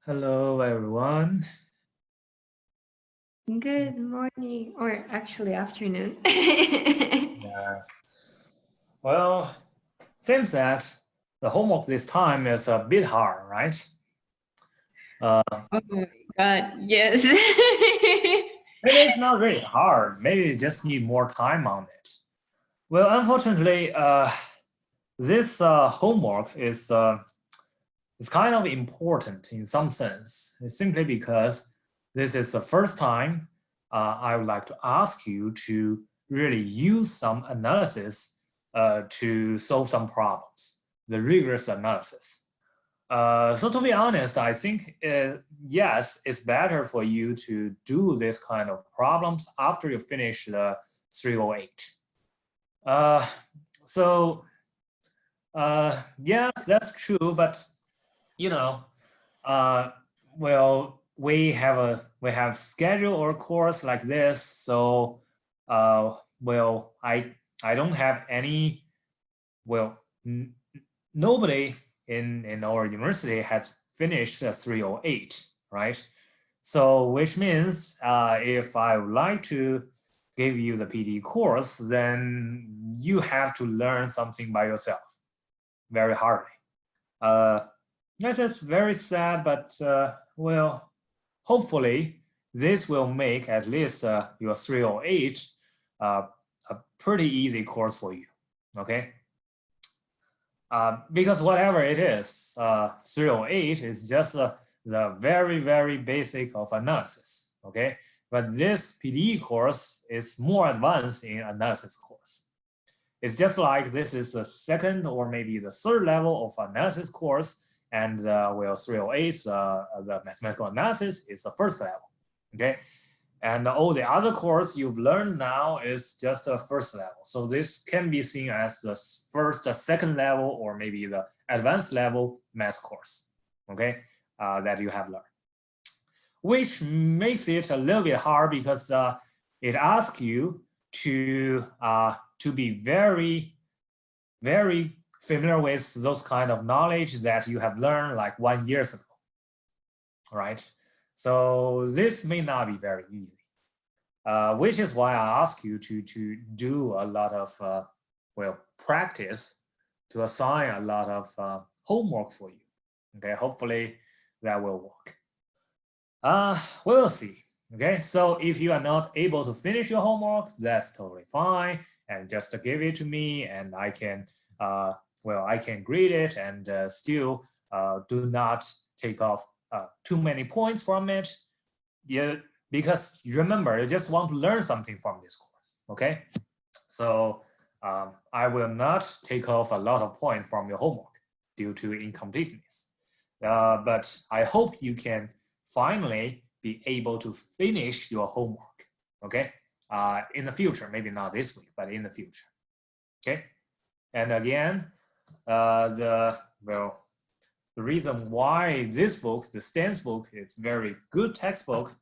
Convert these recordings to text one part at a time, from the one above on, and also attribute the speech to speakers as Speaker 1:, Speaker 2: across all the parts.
Speaker 1: Hello, everyone.
Speaker 2: Good morning, or actually afternoon.
Speaker 1: Yeah. Well, seems that the homework this time is a bit hard, right? Uh,
Speaker 2: Oh my God, yes.
Speaker 1: Maybe it's not really hard. Maybe you just need more time on it. Well, unfortunately, this homework is kind of important in some sense. It's simply because this is the first time I would like to ask you to really use some analysis to solve some problems, the rigorous analysis. So to be honest, I think yes, it's better for you to do this kind of problems after you finish the 308. Uh, so yes, that's true, but you know, uh, well, we have schedule or course like this, so well, I don't have any. Well, nobody in our university has finished the 308, right? So which means if I would like to give you the PDE course, then you have to learn something by yourself very hardly. Uh, that is very sad, but well, hopefully this will make at least your 308 a pretty easy course for you. Okay. Because whatever it is, 308 is just the very, very basic of analysis, okay? But this PDE course is more advanced in analysis course. It's just like this is the second or maybe the third level of analysis course, and well, 308, the mathematical analysis is the first level, okay? And all the other course you've learned now is just a first level. So this can be seen as the first, second level, or maybe the advanced level math course, okay, that you have learned. Which makes it a little bit hard because it asks you to be very, very familiar with those kind of knowledge that you have learned like 1 year ago, right? So this may not be very easy. Which is why I ask you to do a lot of well practice, to assign a lot of homework for you. Okay, hopefully that will work. We'll see. Okay, so if you are not able to finish your homework, that's totally fine, and just give it to me, and I can well I can grade it and still do not take off too many points from it. Yeah, because remember, you just want to learn something from this course, okay? So I will not take off a lot of points from your homework due to incompleteness. But I hope you can finally be able to finish your homework, okay? In the future, maybe not this week, but in the future, okay? And again, well, the reason why this book, the Stan's book, is very good textbook.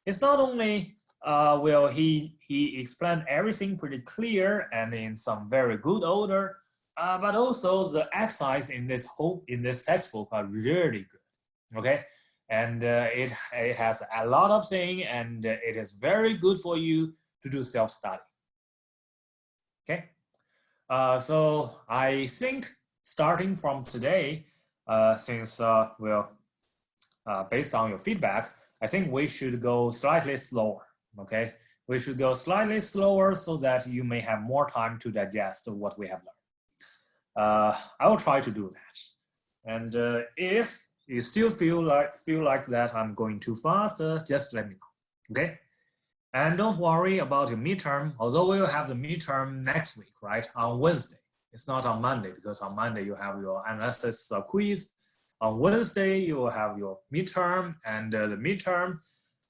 Speaker 1: It's not only well he explained everything pretty clear and in some very good order, but also the exercise in this textbook are really good. Okay, and it has a lot of things, and it is very good for you to do self study. Okay, so I think starting from today, since well based on your feedback, I think we should go slightly slower. Okay, we should go slightly slower so that you may have more time to digest what we have learned. I will try to do that. And if you still feel like that I'm going too fast, just let me know. Okay. And don't worry about your midterm, although we will have the midterm next week, right? On Wednesday. It's not on Monday because on Monday you have your analysis quiz. On Wednesday, you will have your midterm, and the midterm,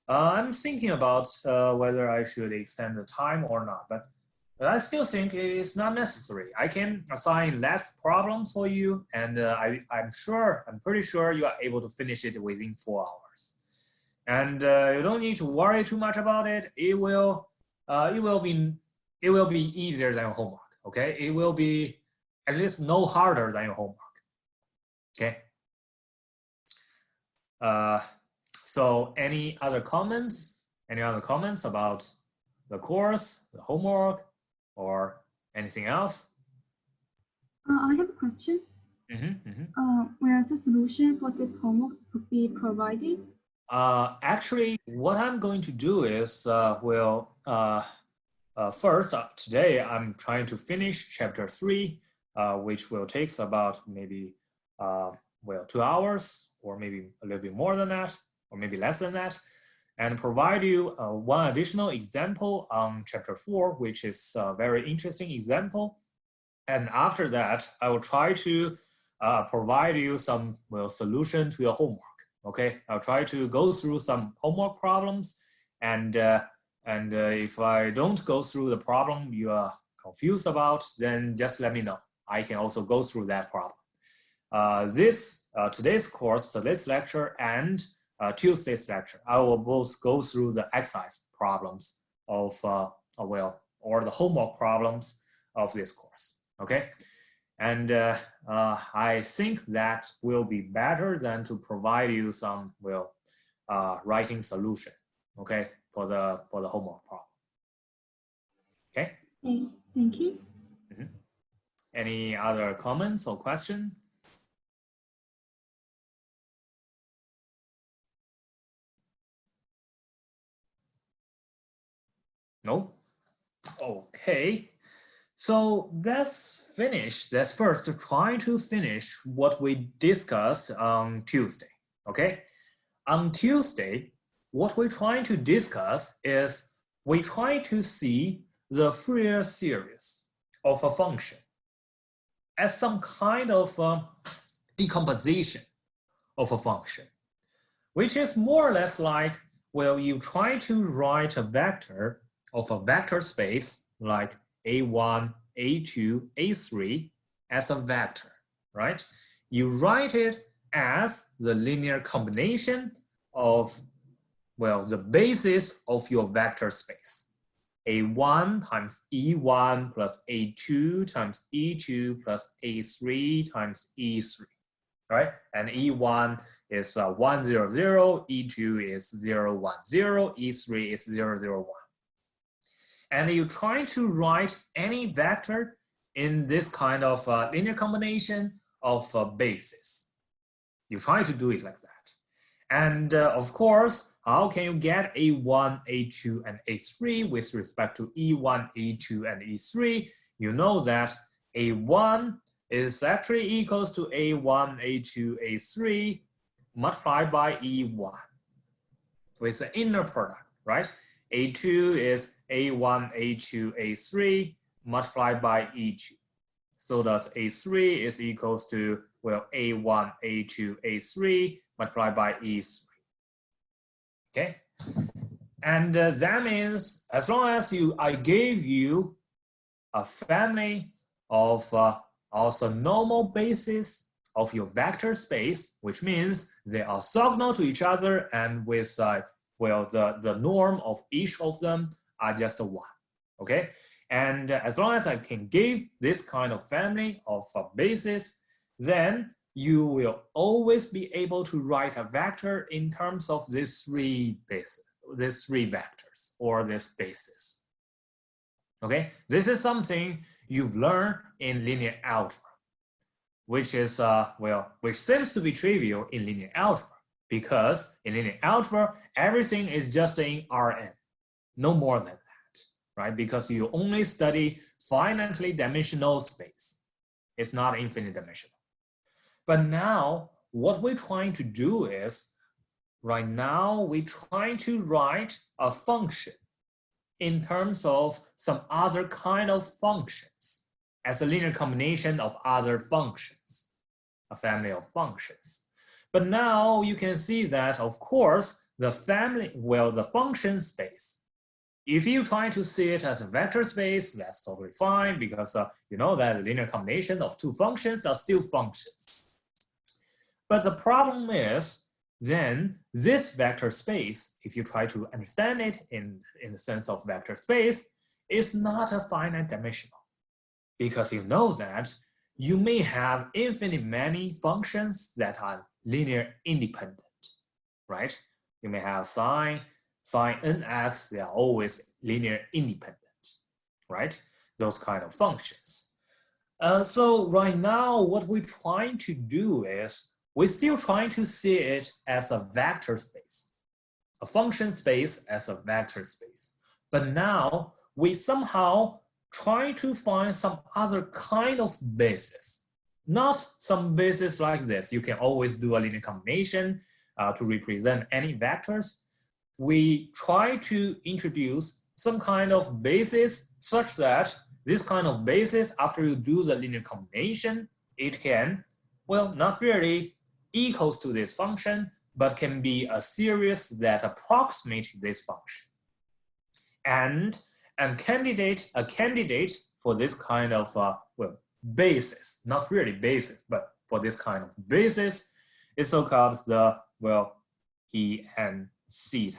Speaker 1: I'm thinking about whether I should extend the time or not, but I still think it's not necessary. I can assign less problems for you, and I'm pretty sure you are able to finish it within 4 hours. And you don't need to worry too much about it. It will be easier than your homework. Okay, it will be at least no harder than your homework. Okay. So any other comments? Any other comments about the course, the homework, or anything else?
Speaker 3: I have a question. Where the solution for this homework could be provided?
Speaker 1: Actually, what I'm going to do is, first, today I'm trying to finish chapter 3, which will take about maybe, 2 hours, or maybe a little bit more than that, or maybe less than that, and provide you one additional example on chapter 4, which is a very interesting example. And after that, I will try to provide you some solution to your homework. Okay, I'll try to go through some homework problems, and if I don't go through the problem you are confused about, then just let me know. I can also go through that problem. Today's course, today's lecture, and Tuesday's lecture, I will both go through the exercise problems of or the homework problems of this course. Okay. And I think that will be better than to provide you some writing solution, okay, for the homework problem. Okay.
Speaker 3: Thank you.
Speaker 1: Any other comments or question? No. Okay. So let's first try to finish what we discussed on Tuesday, okay? On Tuesday, what we're trying to discuss is we try to see the Fourier series of a function as some kind of decomposition of a function, which is more or less like, you try to write a vector of a vector space like A1, A2, A3 as a vector, right? You write it as the linear combination of, the basis of your vector space. A1 times E1 plus A2 times E2 plus A3 times E3, right? And E1 is 1, 0, 0, E2 is 0, 1, 0, E3 is 0, 0, 1. And you try to write any vector in this kind of linear combination of bases. You try to do it like that. And of course, how can you get A1, A2, and A3 with respect to E1, E2, and E3? You know that A1 is actually equals to A1, A2, A3 multiplied by E1 with the inner product, right? A2 is A1, A2, A3 multiplied by E2. So thus A3 is equals to, A1, A2, A3 multiplied by E3. Okay? And that means as long as I gave you a family of also normal basis of your vector space, which means they are orthogonal to each other and with the norm of each of them are just 1, okay? And as long as I can give this kind of family of bases, then you will always be able to write a vector in terms of these 3 bases, these 3 vectors or these bases. Okay, this is something you've learned in linear algebra, which is which seems to be trivial in linear algebra, because in linear algebra everything is just in Rn, no more than that, right? Because you only study finitely dimensional space. It's not infinite dimensional. But now what we're trying to do is, right now we're trying to write a function in terms of some other kind of functions as a linear combination of other functions, a family of functions. But now you can see that, of course, the family, the function space, if you try to see it as a vector space, that's totally fine, because you know that a linear combination of 2 functions are still functions. But the problem is, then this vector space, if you try to understand it in the sense of vector space, is not a finite dimensional, because you know that you may have infinite many functions that are linear independent. right? You may have sine nx, they are always linear independent, right? Those kind of functions. So right now, what we're trying to do is, we're still trying to see it as a vector space, a function space as a vector space. But now, we somehow try to find some other kind of basis. Not some basis like this. You can always do a linear combination to represent any vectors. We try to introduce some kind of basis such that this kind of basis, after you do the linear combination, it can, well, not really equals to this function, but can be a series that approximates this function. And a candidate for this kind of, well, basis, not really basis, but for this kind of basis is so-called the, well, En theta.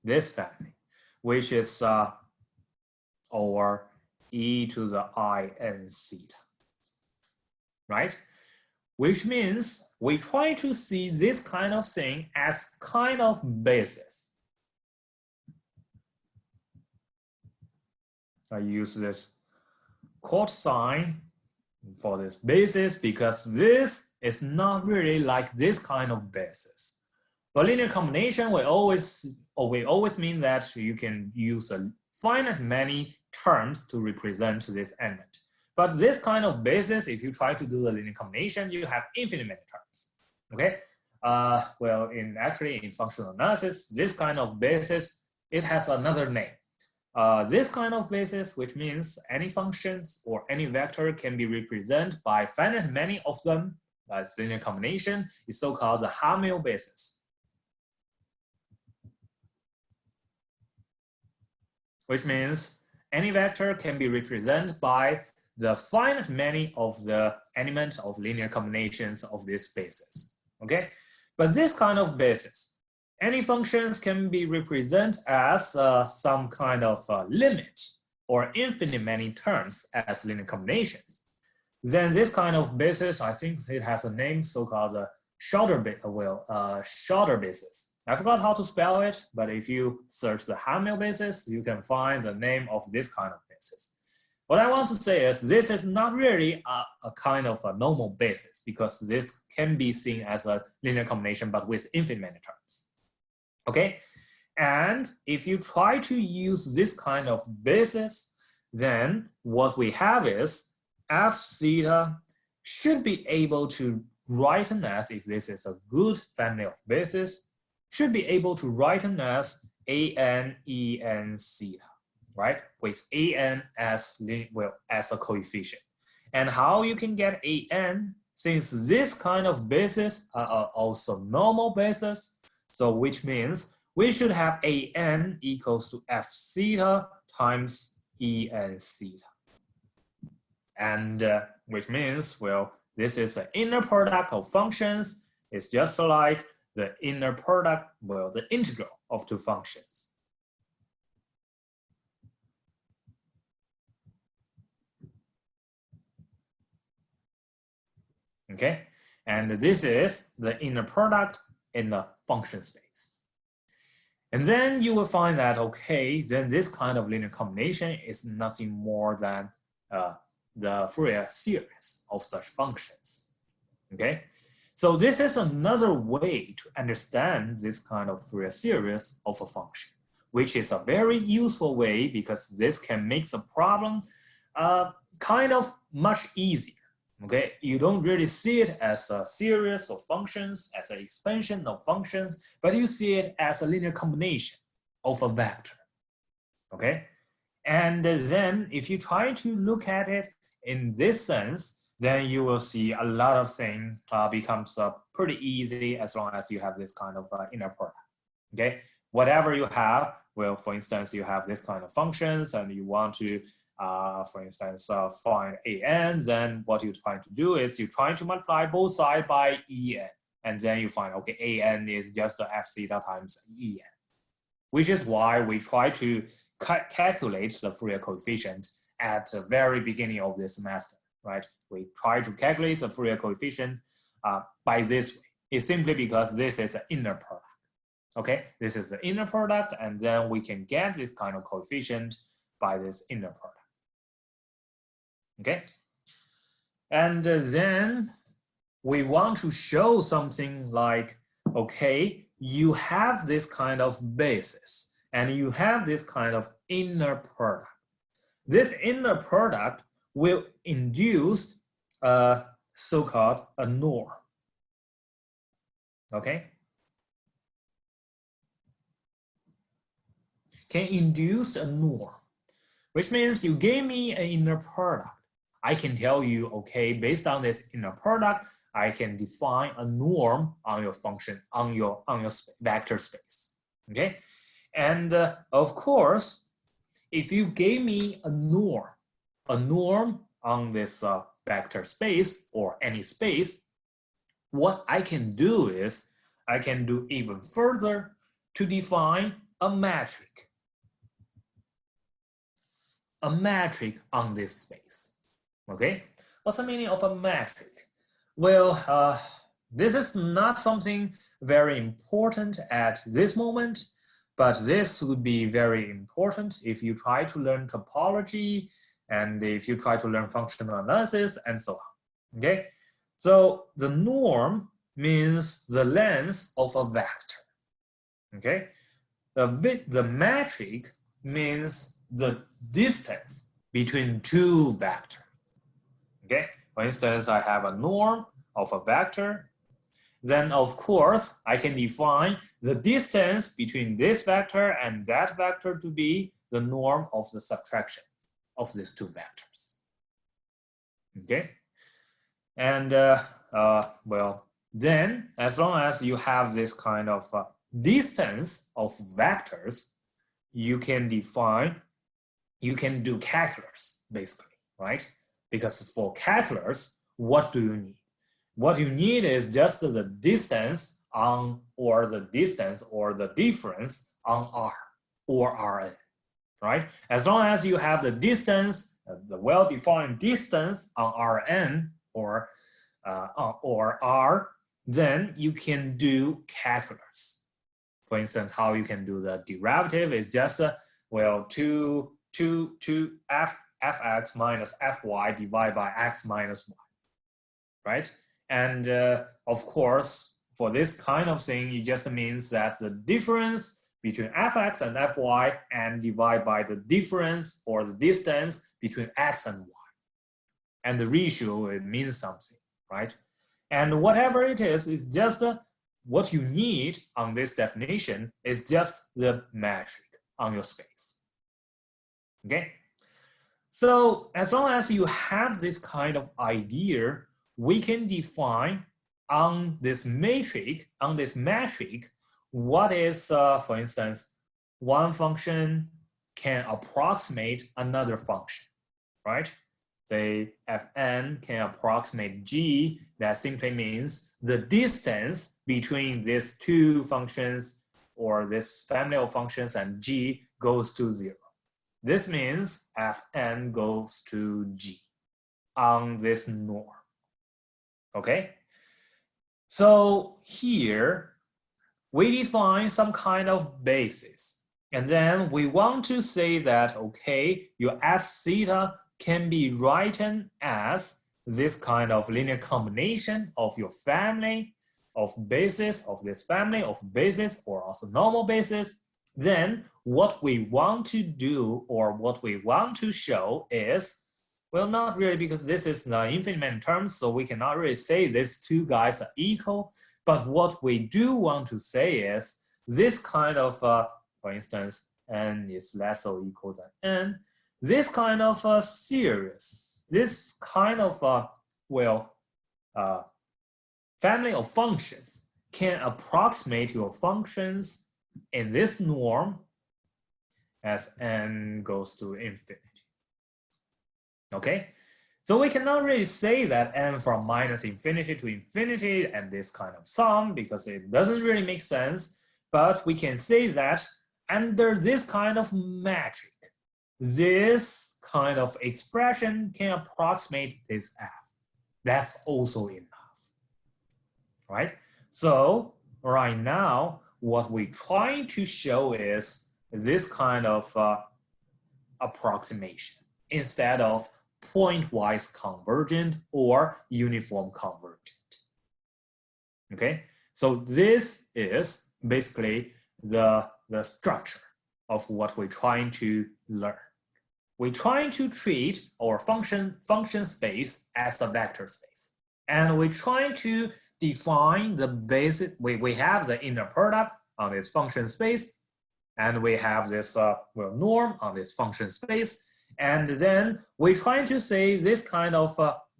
Speaker 1: This family, which is or e to the in theta, right? Which means we try to see this kind of thing as kind of basis. I use this quote sign for this basis because this is not really like this kind of basis. But linear combination will always mean that you can use a finite many terms to represent this element. But this kind of basis, if you try to do the linear combination, you have infinite many terms. Okay. Well, in functional analysis, this kind of basis, it has another name. This kind of basis, which means any functions or any vector can be represented by finite many of them. That's linear combination, is so-called the Hamilton basis. Which means any vector can be represented by the finite many of the elements of linear combinations of this basis. Okay, but this kind of basis, any functions can be represented as some kind of limit or infinite many terms as linear combinations. Then this kind of basis, I think it has a name so-called shorter basis. I forgot how to spell it, but if you search the Hamilton basis, you can find the name of this kind of basis. What I want to say is this is not really a kind of a normal basis because this can be seen as a linear combination but with infinite many terms. Okay, and if you try to use this kind of basis, then what we have is f theta should be able to write as, if this is a good family of basis, should be able to write as an en theta, right? With an as, well, as a coefficient. And how you can get an, since this kind of basis are also normal basis, so which means we should have an equals to f theta times en theta. And which means, well, this is the inner product of functions. It's just like the inner product, well, the integral of two functions. Okay, and this is the inner product in the function space. And then you will find that, okay, then this kind of linear combination is nothing more than the Fourier series of such functions. Okay, so this is another way to understand this kind of Fourier series of a function, which is a very useful way because this can make the problem kind of much easier. Okay, you don't really see it as a series of functions, as an expansion of functions, but you see it as a linear combination of a vector. Okay, and then if you try to look at it in this sense, then you will see a lot of things becomes pretty easy as long as you have this kind of inner product. Okay, whatever you have, well, for instance, you have this kind of functions and you want to for instance, find an, then what you're trying to do is you're trying to multiply both sides by en, and then you find, okay, an is just the f theta times en, which is why we try to calculate the Fourier coefficient at the very beginning of this semester, right? We try to calculate the Fourier coefficient by this way. is simply because this is an inner product. Okay, this is the inner product, and then we can get this kind of coefficient by this inner product. Okay, and then we want to show something like, okay, you have this kind of basis, and you have this kind of inner product. This inner product will induce a so-called a norm. Okay, can induce a norm, which means you gave me an inner product. I can tell you, okay, based on this inner product, I can define a norm on your function, on your vector space. Okay, and of course, if you gave me a norm on this vector space or any space, what I can do is I can do even further to define a metric on this space. Okay, what's the meaning of a metric? Well, this is not something very important at this moment, but this would be very important if you try to learn topology and if you try to learn functional analysis and so on. Okay, so the norm means the length of a vector. Okay, the metric means the distance between two vectors. Okay, for instance, I have a norm of a vector. Then, of course, I can define the distance between this vector and that vector to be the norm of the subtraction of these two vectors. Okay, and well, then as long as you have this kind of distance of vectors, you can do calculus basically, right? Because for calculus, what do you need? What you need is just the distance on, or the distance or the difference on R or Rn, right? As long as you have the distance, the well-defined distance on Rn or R, then you can do calculus. For instance, how you can do the derivative is just, well, 2 fx minus fy divided by x minus y, right? And of course, for this kind of thing, it just means that the difference between fx and fy and divide by the difference or the distance between x and y. And the ratio, it means something, right? And whatever it is just what you need on this definition is just the metric on your space. Okay? So as long as you have this kind of idea, we can define on this metric, what is, for instance, one function can approximate another function, right? Say fn can approximate g, that simply means the distance between these two functions or this family of functions and g goes to 0. This means fn goes to g on this norm. Okay, so here we define some kind of basis, and then we want to say that, okay, your f theta can be written as this kind of linear combination of your family of basis of this family of basis or also normal basis. Then what we want to do or what we want to show is, well, not really, because this is the infinite many terms, so we cannot really say these two guys are equal. But what we do want to say is this kind of, for instance, n is less or equal than n. This kind of series, this kind of, family of functions can approximate your functions in this norm as n goes to infinity. Okay, so we cannot really say that n from minus infinity to infinity and this kind of sum because it doesn't really make sense, but we can say that under this kind of metric, this kind of expression can approximate this f. That's also enough, right? So right now, what we're trying to show is this kind of approximation instead of pointwise convergent or uniform convergent. Okay, so this is basically the structure of what we're trying to learn. We're trying to treat our function space as a vector space. And we're trying to define the basic, we have the inner product on this function space, and we have this norm on this function space. And then we're trying to say this kind of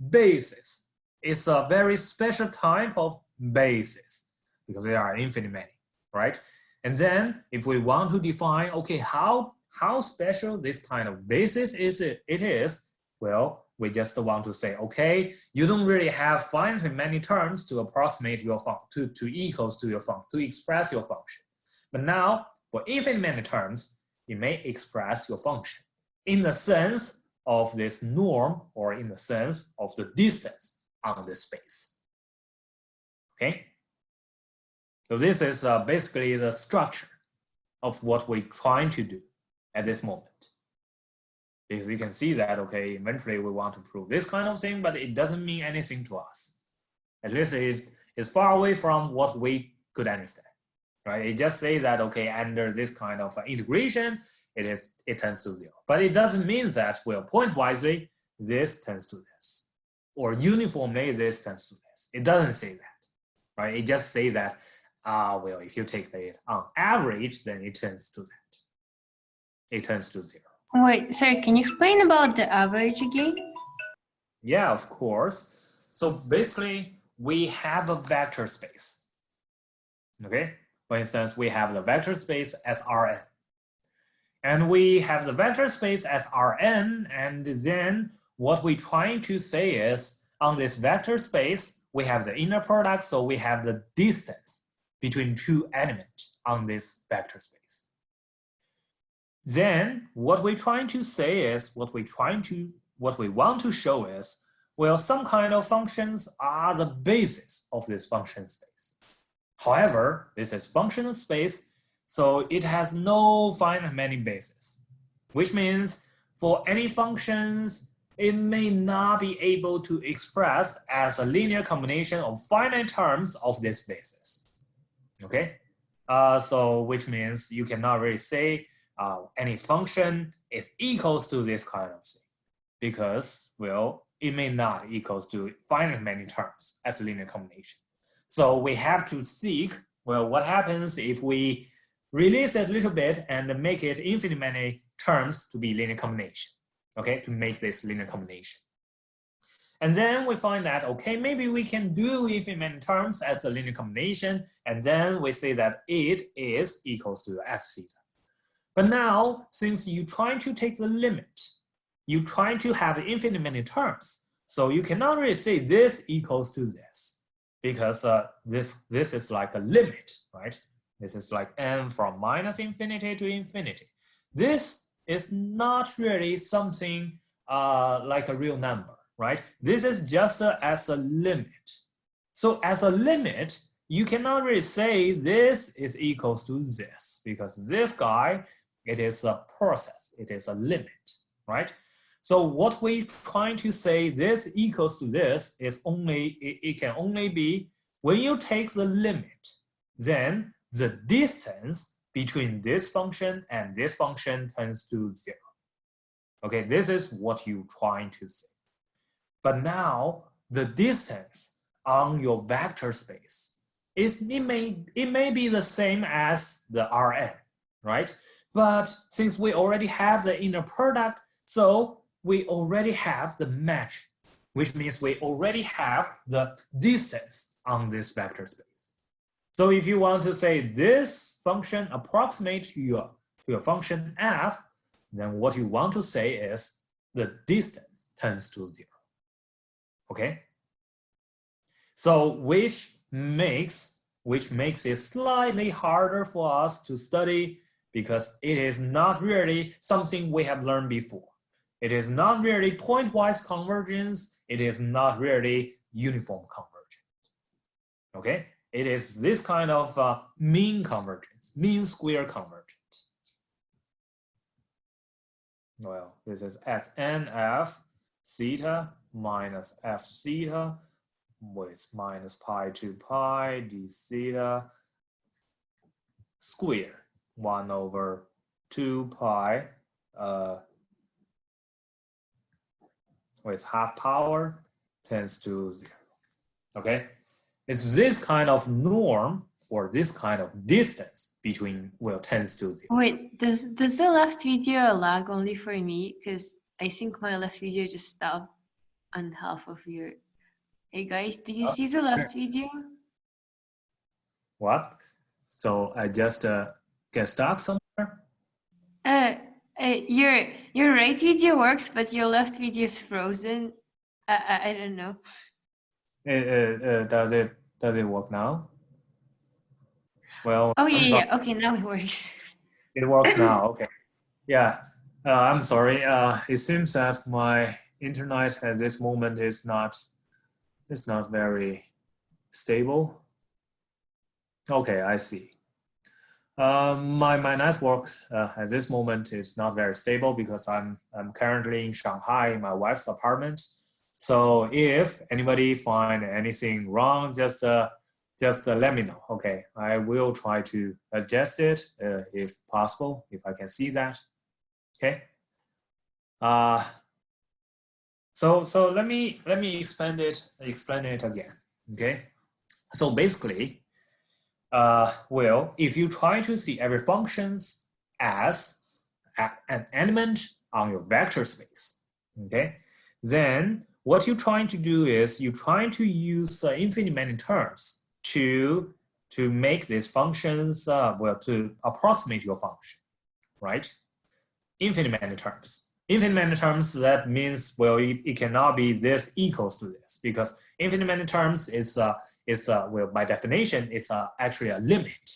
Speaker 1: basis is a very special type of basis because there are infinite many, right? And then if we want to define, okay, how special this kind of basis is it is, well, we just want to say, okay, you don't really have finite many terms to approximate your function, to equals to your function, to express your function. But now, for infinite many terms, you may express your function in the sense of this norm or in the sense of the distance on this space. Okay? So this is basically the structure of what we're trying to do at this moment. Because you can see that, okay, eventually we want to prove this kind of thing, but it doesn't mean anything to us. At least it's far away from what we could understand, right? It just says that, okay, under this kind of integration, it tends to 0. But it doesn't mean that, well, pointwisely, this tends to this. Or uniformly, this tends to this. It doesn't say that, right? It just says that, well, if you take it on average, then it tends to that. It tends to 0.
Speaker 2: Wait, sorry, can you explain about the average again?
Speaker 1: Yeah, of course. So basically, we have a vector space. Okay? For instance, we have the vector space as Rn. And we have the vector space as Rn, and then what we're trying to say is, on this vector space, we have the inner product, so we have the distance between two elements on this vector space. Then what we're trying to say is, what we want to show is, well, some kind of functions are the basis of this function space. However, this is functional space, so it has no finite many bases, which means for any functions, it may not be able to express as a linear combination of finite terms of this basis. Okay, so which means you cannot really say any function is equals to this kind of thing because, well, it may not equals to finite many terms as a linear combination. So we have to seek, well, what happens if we release it a little bit and make it infinite many terms to be linear combination, okay, to make this linear combination. And then we find that, okay, maybe we can do infinite many terms as a linear combination, and then we say that it is equals to f theta. But now, since you're trying to take the limit, you're trying to have infinite many terms, so you cannot really say this equals to this, because this is like a limit, right? This is like n from minus infinity to infinity. This is not really something like a real number, right? This is just as a limit. So as a limit, you cannot really say this is equals to this, because this guy, it is a process, it is a limit, right? So what we're trying to say this equals to this is only, it can only be when you take the limit, then the distance between this function and this function tends to 0. Okay, this is what you're trying to say. But now the distance on your vector space is, it may be the same as the Rn, right? But since we already have the inner product, so we already have the matching, which means we already have the distance on this vector space. So if you want to say this function approximates to your function f, then what you want to say is the distance tends to 0. Okay? So which makes it slightly harder for us to study, because it is not really something we have learned before. It is not really pointwise convergence. It is not really uniform convergence. Okay? it is this kind of mean convergence, mean square convergence. Well, this is SNF theta minus F theta with minus pi to pi d theta square 1 over 2 pi with half power tends to 0. Okay, it's this kind of norm or this kind of distance between tends to 0.
Speaker 2: Wait, does the left video lag only for me? Because I think my left video just stopped on half of your. Hey guys, do you see the left video?
Speaker 1: What? So I just get stuck somewhere?
Speaker 2: Your right video works, but your left video is frozen. I don't know.
Speaker 1: Does it work now? Well,
Speaker 2: Oh
Speaker 1: I'm
Speaker 2: yeah,
Speaker 1: sorry.
Speaker 2: yeah. Okay, now it works.
Speaker 1: It works now. Okay. Yeah. I'm sorry. It seems that my internet at this moment is not very stable. Okay, I see. My network at this moment is not very stable because I'm currently in Shanghai in my wife's apartment. So if anybody find anything wrong, just let me know. Okay, I will try to adjust it if possible, if I can see that. Okay. So let me explain it again. Okay. So basically, well, if you try to see every functions as an element on your vector space, okay, then what you're trying to do is you're trying to use infinite many terms to make these functions, to approximate your function, right? Infinite many terms. Infinite many terms, that means, well, it cannot be this equals to this, because infinite many terms is well, by definition, it's actually a limit,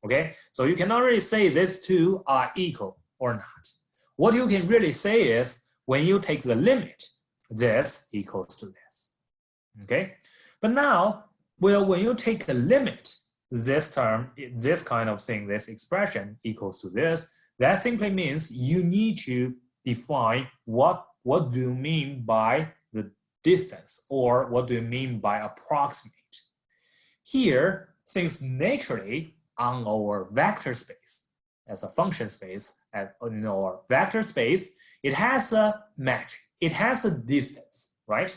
Speaker 1: okay? So you cannot really say these two are equal or not. What you can really say is, when you take the limit, this equals to this, okay? But now, well, when you take a limit, this term, this kind of thing, this expression equals to this, that simply means you need to define what do you mean by the distance, or what do you mean by approximate. Here, since naturally on our vector space, as a function space, in our vector space, it has a metric, it has a distance, right?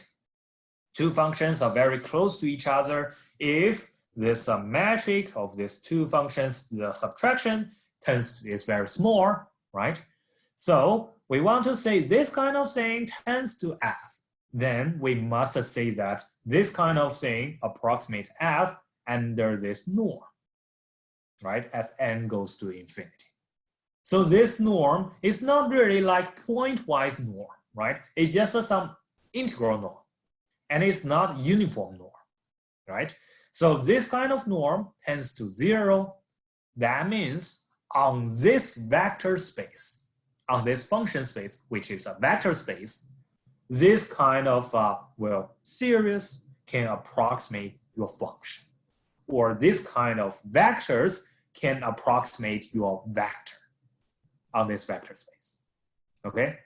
Speaker 1: Two functions are very close to each other. If this metric of these two functions, the subtraction is very small, right? So we want to say this kind of thing tends to f. Then we must say that this kind of thing approximates f under this norm, right? As n goes to infinity. So this norm is not really like point-wise norm, right? It's just some integral norm, and it's not uniform norm, right? So this kind of norm tends to 0. That means on this vector space, on this function space, which is a vector space, this kind of series can approximate your function, or this kind of vectors can approximate your vector on this vector space, okay?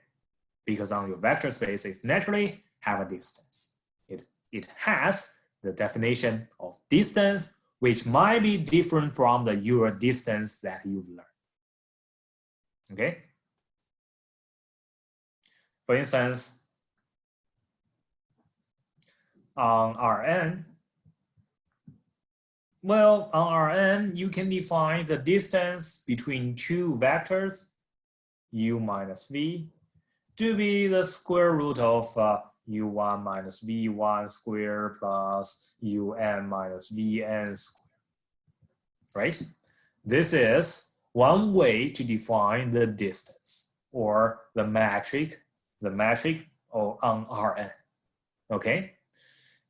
Speaker 1: Because on your vector space, it naturally have a distance. It has the definition of distance, which might be different from the your distance that you've learned, okay? For instance, on Rn, well, on Rn, you can define the distance between two vectors, u minus v, to be the square root of u1 minus v1 square plus un minus vn square, right? This is one way to define the distance, or the metric on Rn, okay?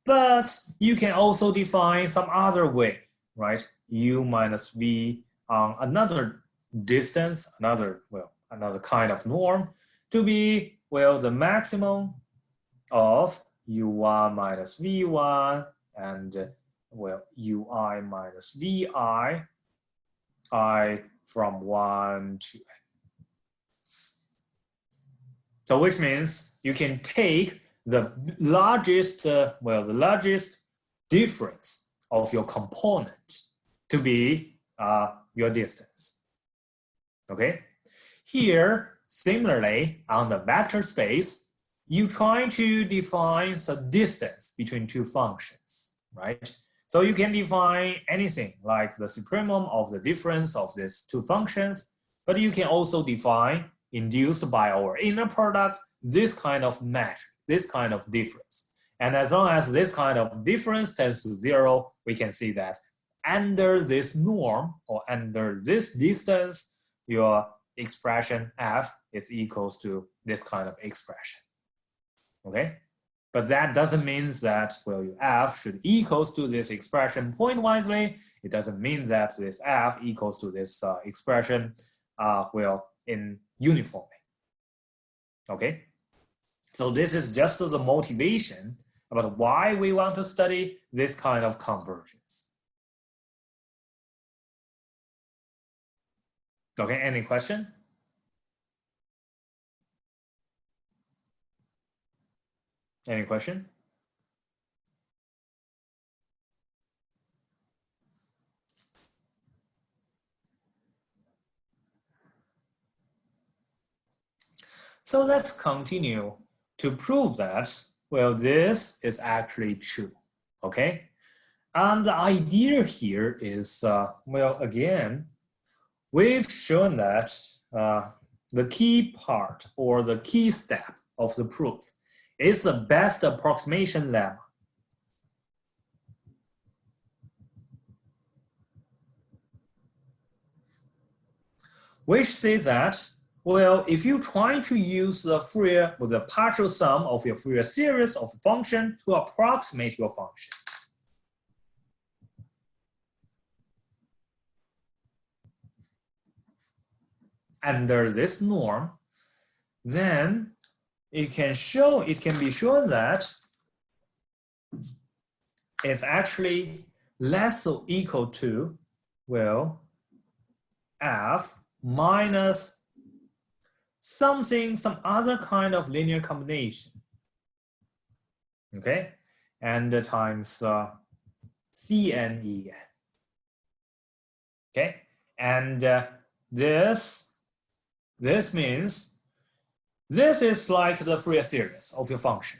Speaker 1: But you can also define some other way, right? U minus v on another distance, another kind of norm, to be, well, the maximum of u1 minus v1 and well, ui minus vi, I from 1 to n. So which means you can take the largest, the largest difference of your component to be your distance. Okay. Here, similarly, on the vector space, you try to define some distance between two functions, right? So you can define anything like the supremum of the difference of these two functions, but you can also define, induced by our inner product, this kind of metric, this kind of difference. And as long as this kind of difference tends to 0, we can see that under this norm or under this distance, your expression f is equals to this kind of expression. Okay, but that doesn't mean that, well, your f should equals to this expression pointwisely. It doesn't mean that this f equals to this expression, well, in uniformly. Okay, so this is just the motivation about why we want to study this kind of convergence. Okay, any question? Any question? So let's continue to prove that, well, this is actually true, okay? And the idea here is, well, again, we've shown that the key part or the key step of the proof is the best approximation lemma. Which says that, well, if you try to use the Fourier or the partial sum of your Fourier series of function to approximate your function, under this norm, then it can be shown that it's actually less or equal to, well, f minus something, some other kind of linear combination. Okay, and times CNE. Okay, and this means this is like the Fourier series of your function.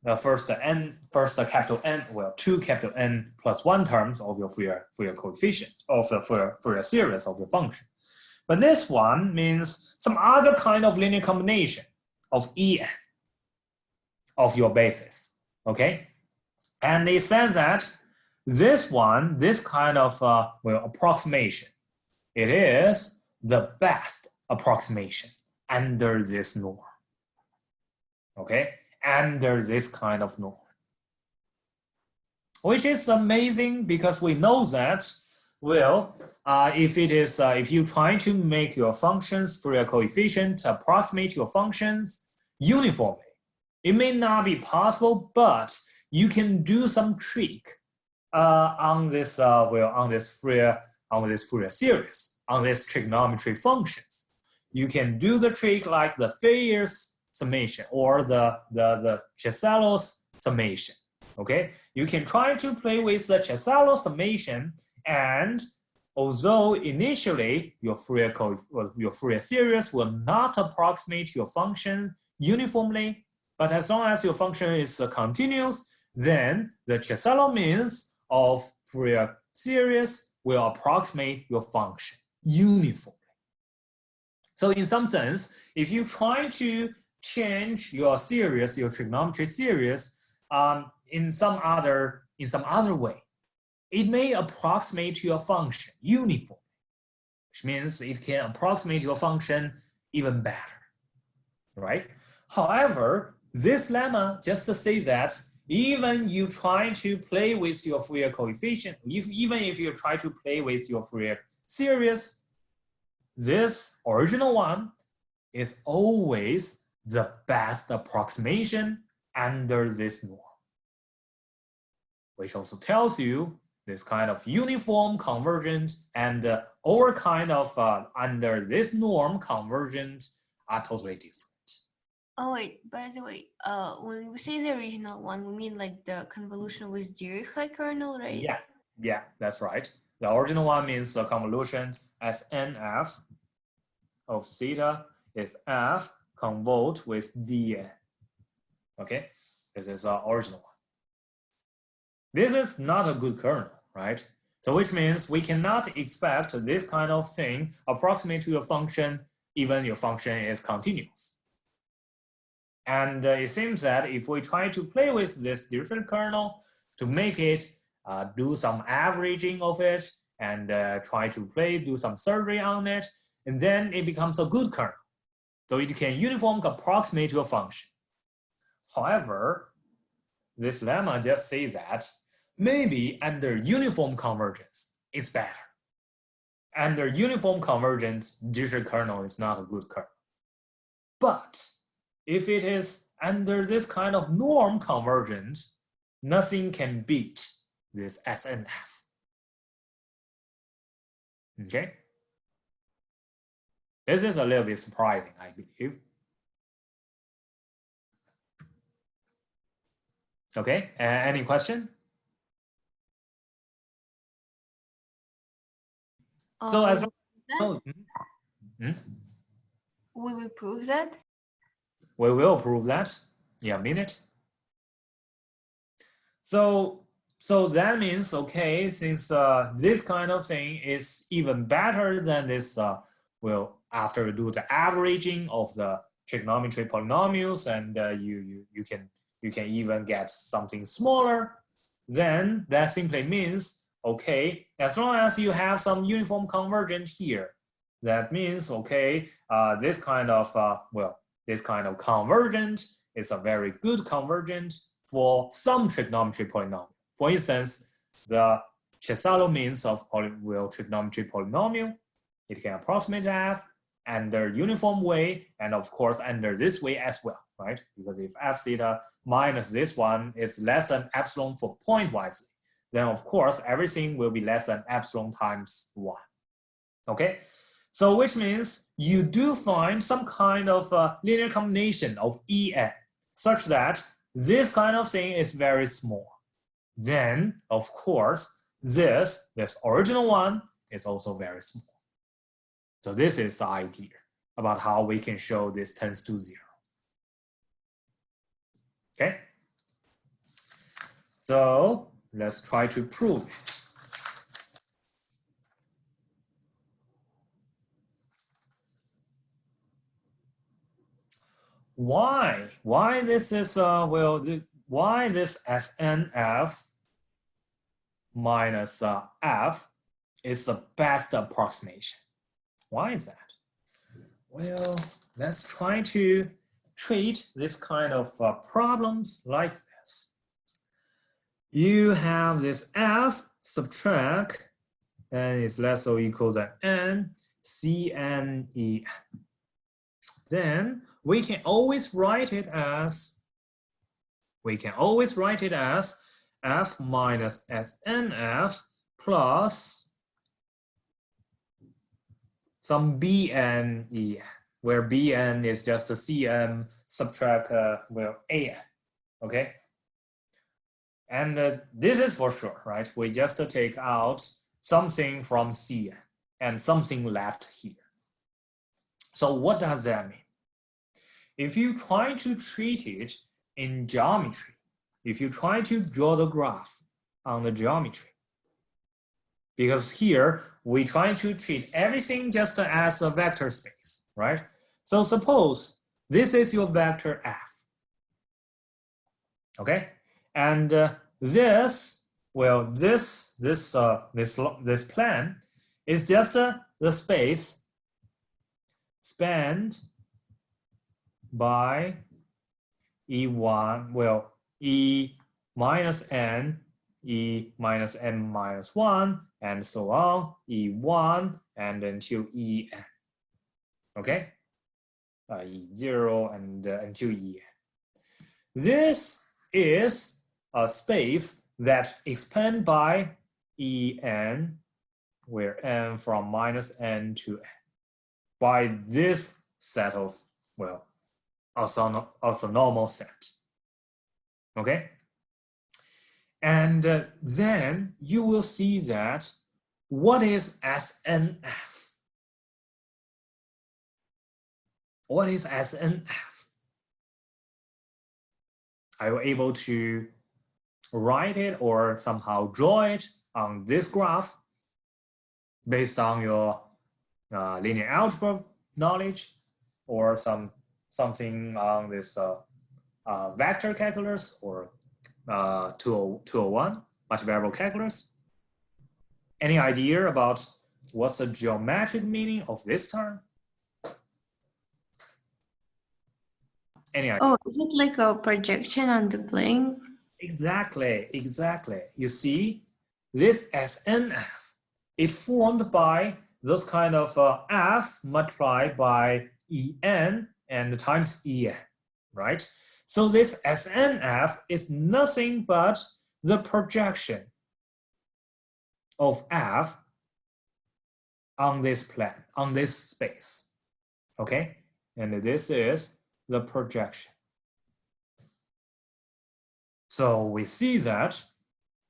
Speaker 1: The first capital N, well, 2 capital N plus 1 terms of your Fourier coefficient of the Fourier series of your function. But this one means some other kind of linear combination of En of your basis, okay? And it says that this one, this kind of well, approximation, it is the best approximation under this norm, okay? Under this kind of norm, which is amazing because we know that, well, if you try to make your functions Fourier coefficient approximate your functions uniformly, it may not be possible, but you can do some trick on this on this Fourier series, on this trigonometry functions. You can do the trick like the Fayer's summation or the Chesello's summation. Okay, you can try to play with the Chesello summation, and although initially your Fourier series will not approximate your function uniformly, but as long as your function is continuous, then the Chesello means of Fourier series will approximate your function uniformly. So in some sense, if you try to change your series, your trigonometry series, in some other way, it may approximate your function uniformly, which means it can approximate your function even better, right? However, this lemma just to say that even you try to play with your Fourier coefficient, even if you try to play with your Fourier series, this original one is always the best approximation under this norm, which also tells you this kind of uniform convergent and our kind of under this norm convergent are totally different.
Speaker 2: Oh wait, by the way, when we say the original one, we mean like the convolution with Dirichlet kernel, right?
Speaker 1: Yeah, that's right. The original one means the convolution SNF of theta is F convolved with dn. Okay, this is our original one. This is not a good kernel, right? So which means we cannot expect this kind of thing approximate to your function even your function is continuous. And it seems that if we try to play with this different kernel to make it do some averaging of it and try to do some survey on it, and then it becomes a good kernel. So it can uniformly approximate to a function. However, this lemma just says that maybe under uniform convergence, it's better. Under uniform convergence, Dirichlet kernel is not a good kernel. But if it is under this kind of norm convergence, nothing can beat this SNF. Okay? This is a little bit surprising, I believe. Okay, any question? So as
Speaker 2: will we prove that?
Speaker 1: We will prove that in a minute. So that means, okay, since this kind of thing is even better than this, well, after you do the averaging of the trigonometry polynomials, and you can even get something smaller, then that simply means, okay, as long as you have some uniform convergent here, that means, okay, this kind of this kind of convergent is a very good convergent for some trigonometry polynomial. For instance, the Chesalo means of trigonometry polynomial, it can approximate F under uniform way, and of course under this way as well, right? Because if F theta minus this one is less than epsilon for pointwisely, then of course everything will be less than epsilon times 1. Okay? So which means you do find some kind of linear combination of En such that this kind of thing is very small. Then, of course, this original one is also very small. So this is the idea about how we can show this tends to 0. Okay? So let's try to prove it. Why this is why this SNF minus F is the best approximation? Why is that? Well, let's try to treat this kind of problems like this. You have this F subtract and it's less or equal than N CNE. Then we can always write it as F minus SNF plus some BNE, where BN is just a CN subtract AN, okay? And this is for sure, right? We just take out something from CN and something left here. So what does that mean? If you try to treat it in geometry, if you try to draw the graph on the geometry, because here we try to treat everything just as a vector space, right? So suppose this is your vector F, okay? And this plan is just the space spanned by E1, E minus N, E minus N minus 1, and so on, E1 and until En, okay? E0 and until En. This is a space that expands by En, where n from minus n to n, by this set of, well, orthonormal set. Okay? And then you will see that what is SNF? What is SNF? Are you able to write it or somehow draw it on this graph based on your linear algebra knowledge or something on this vector calculus or 201 multivariable calculus? Any idea about what's the geometric meaning of this term? Any idea?
Speaker 2: Oh, is it like a projection on the plane?
Speaker 1: Exactly, exactly. You see, this SNF, it formed by those kind of F multiplied by En and times En, right? So this SNF is nothing but the projection of F on this plane, on this space, okay? And this is the projection. So we see that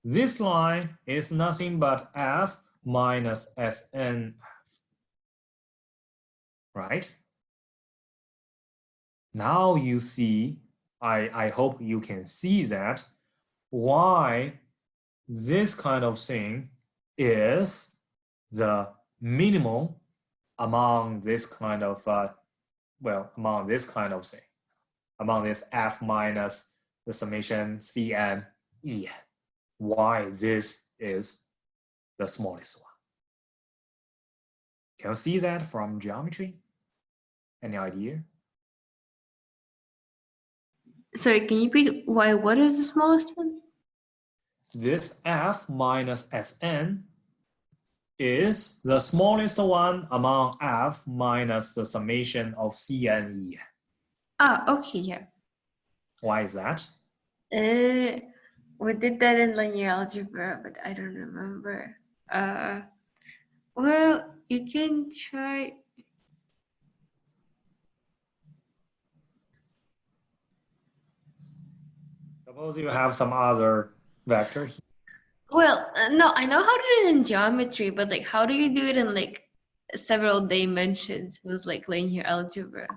Speaker 1: this line is nothing but F minus SNF, right? Now you see, I hope you can see that why this kind of thing is the minimum among this kind of, among this kind of thing, among this F minus the summation Cn E. Why this is the smallest one. Can you see that from geometry? Any idea?
Speaker 2: Sorry, can you repeat why? What is the smallest one?
Speaker 1: This F minus Sn is the smallest one among F minus the summation of Cn E.
Speaker 2: Ah, okay, yeah.
Speaker 1: Why is that?
Speaker 2: We did that in linear algebra, but I don't remember. Well, you can try.
Speaker 1: Suppose you have some other vector here.
Speaker 2: Well, no, I know how to do it in geometry, but like, how do you do it in like several dimensions? It was like linear algebra.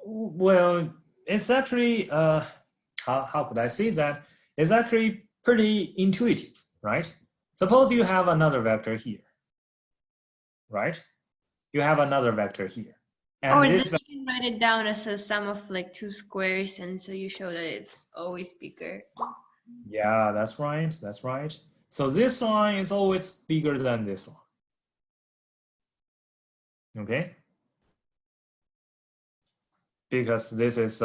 Speaker 1: Well, it's actually, how could I say that? It's actually pretty intuitive, right? Suppose you have another vector here, right? You have another vector here. And
Speaker 2: Or
Speaker 1: this
Speaker 2: then you can write it down as a sum of like two squares, and so you show that it's always bigger.
Speaker 1: yeah, that's right, that's right. So this line is always bigger than this one. Okay? Because this is,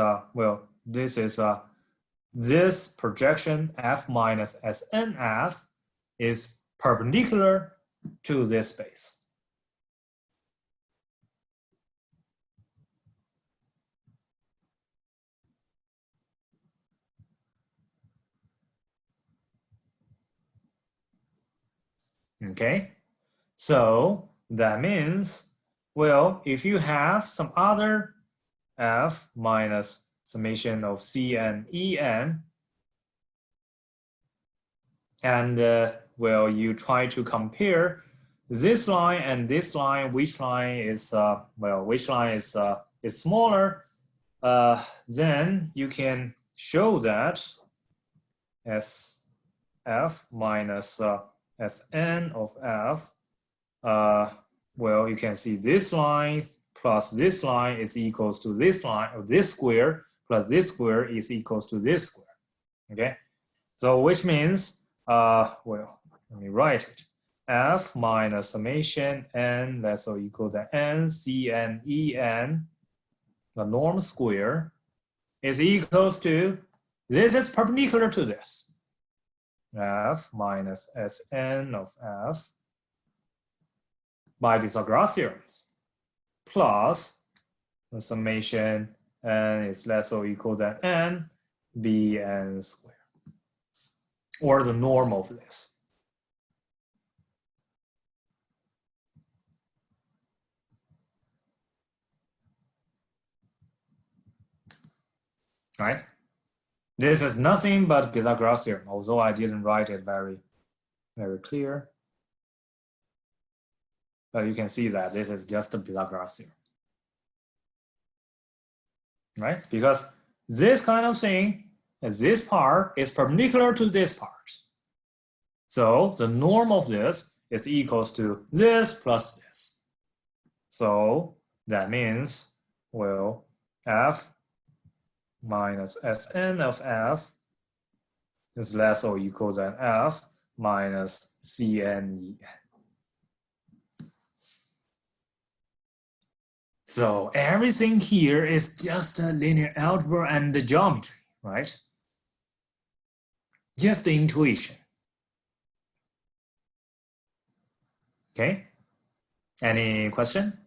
Speaker 1: this projection F minus SNF is perpendicular to this space. Okay, so that means, well, if you have some other F minus summation of Cn En, and well, you try to compare this line and this line, which line is is smaller, then you can show that as F minus Sn of F, well, you can see this line plus this line is equals to this line, or this square plus this square is equals to this square, okay? So which means, well, let me write it. F minus summation n, that's all equal to n Cn En, the norm square, is equals to, this is perpendicular to this. F minus Sn of F by Pythagoras theorems plus the summation n is less or equal than n Bn squared, or the norm of this. right? This is nothing but Pythagoras theorem, although I didn't write it very clear. But you can see that this is just a Pythagoras theorem, right? Because this kind of thing, this part is perpendicular to this part. So the norm of this is equals to this plus this. So that means, well, f minus Sn of f is less or equal than f minus Cne. So everything here is just a linear algebra and the geometry, right? Just the intuition. Okay. Any question?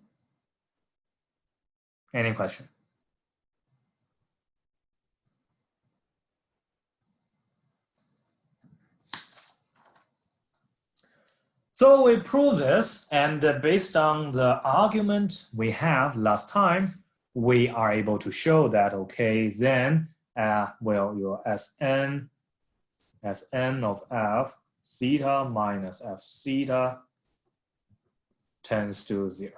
Speaker 1: Any question? So we prove this, and based on the argument we have last time, we are able to show that, okay, then, well, your Sn of f theta minus f theta tends to 0.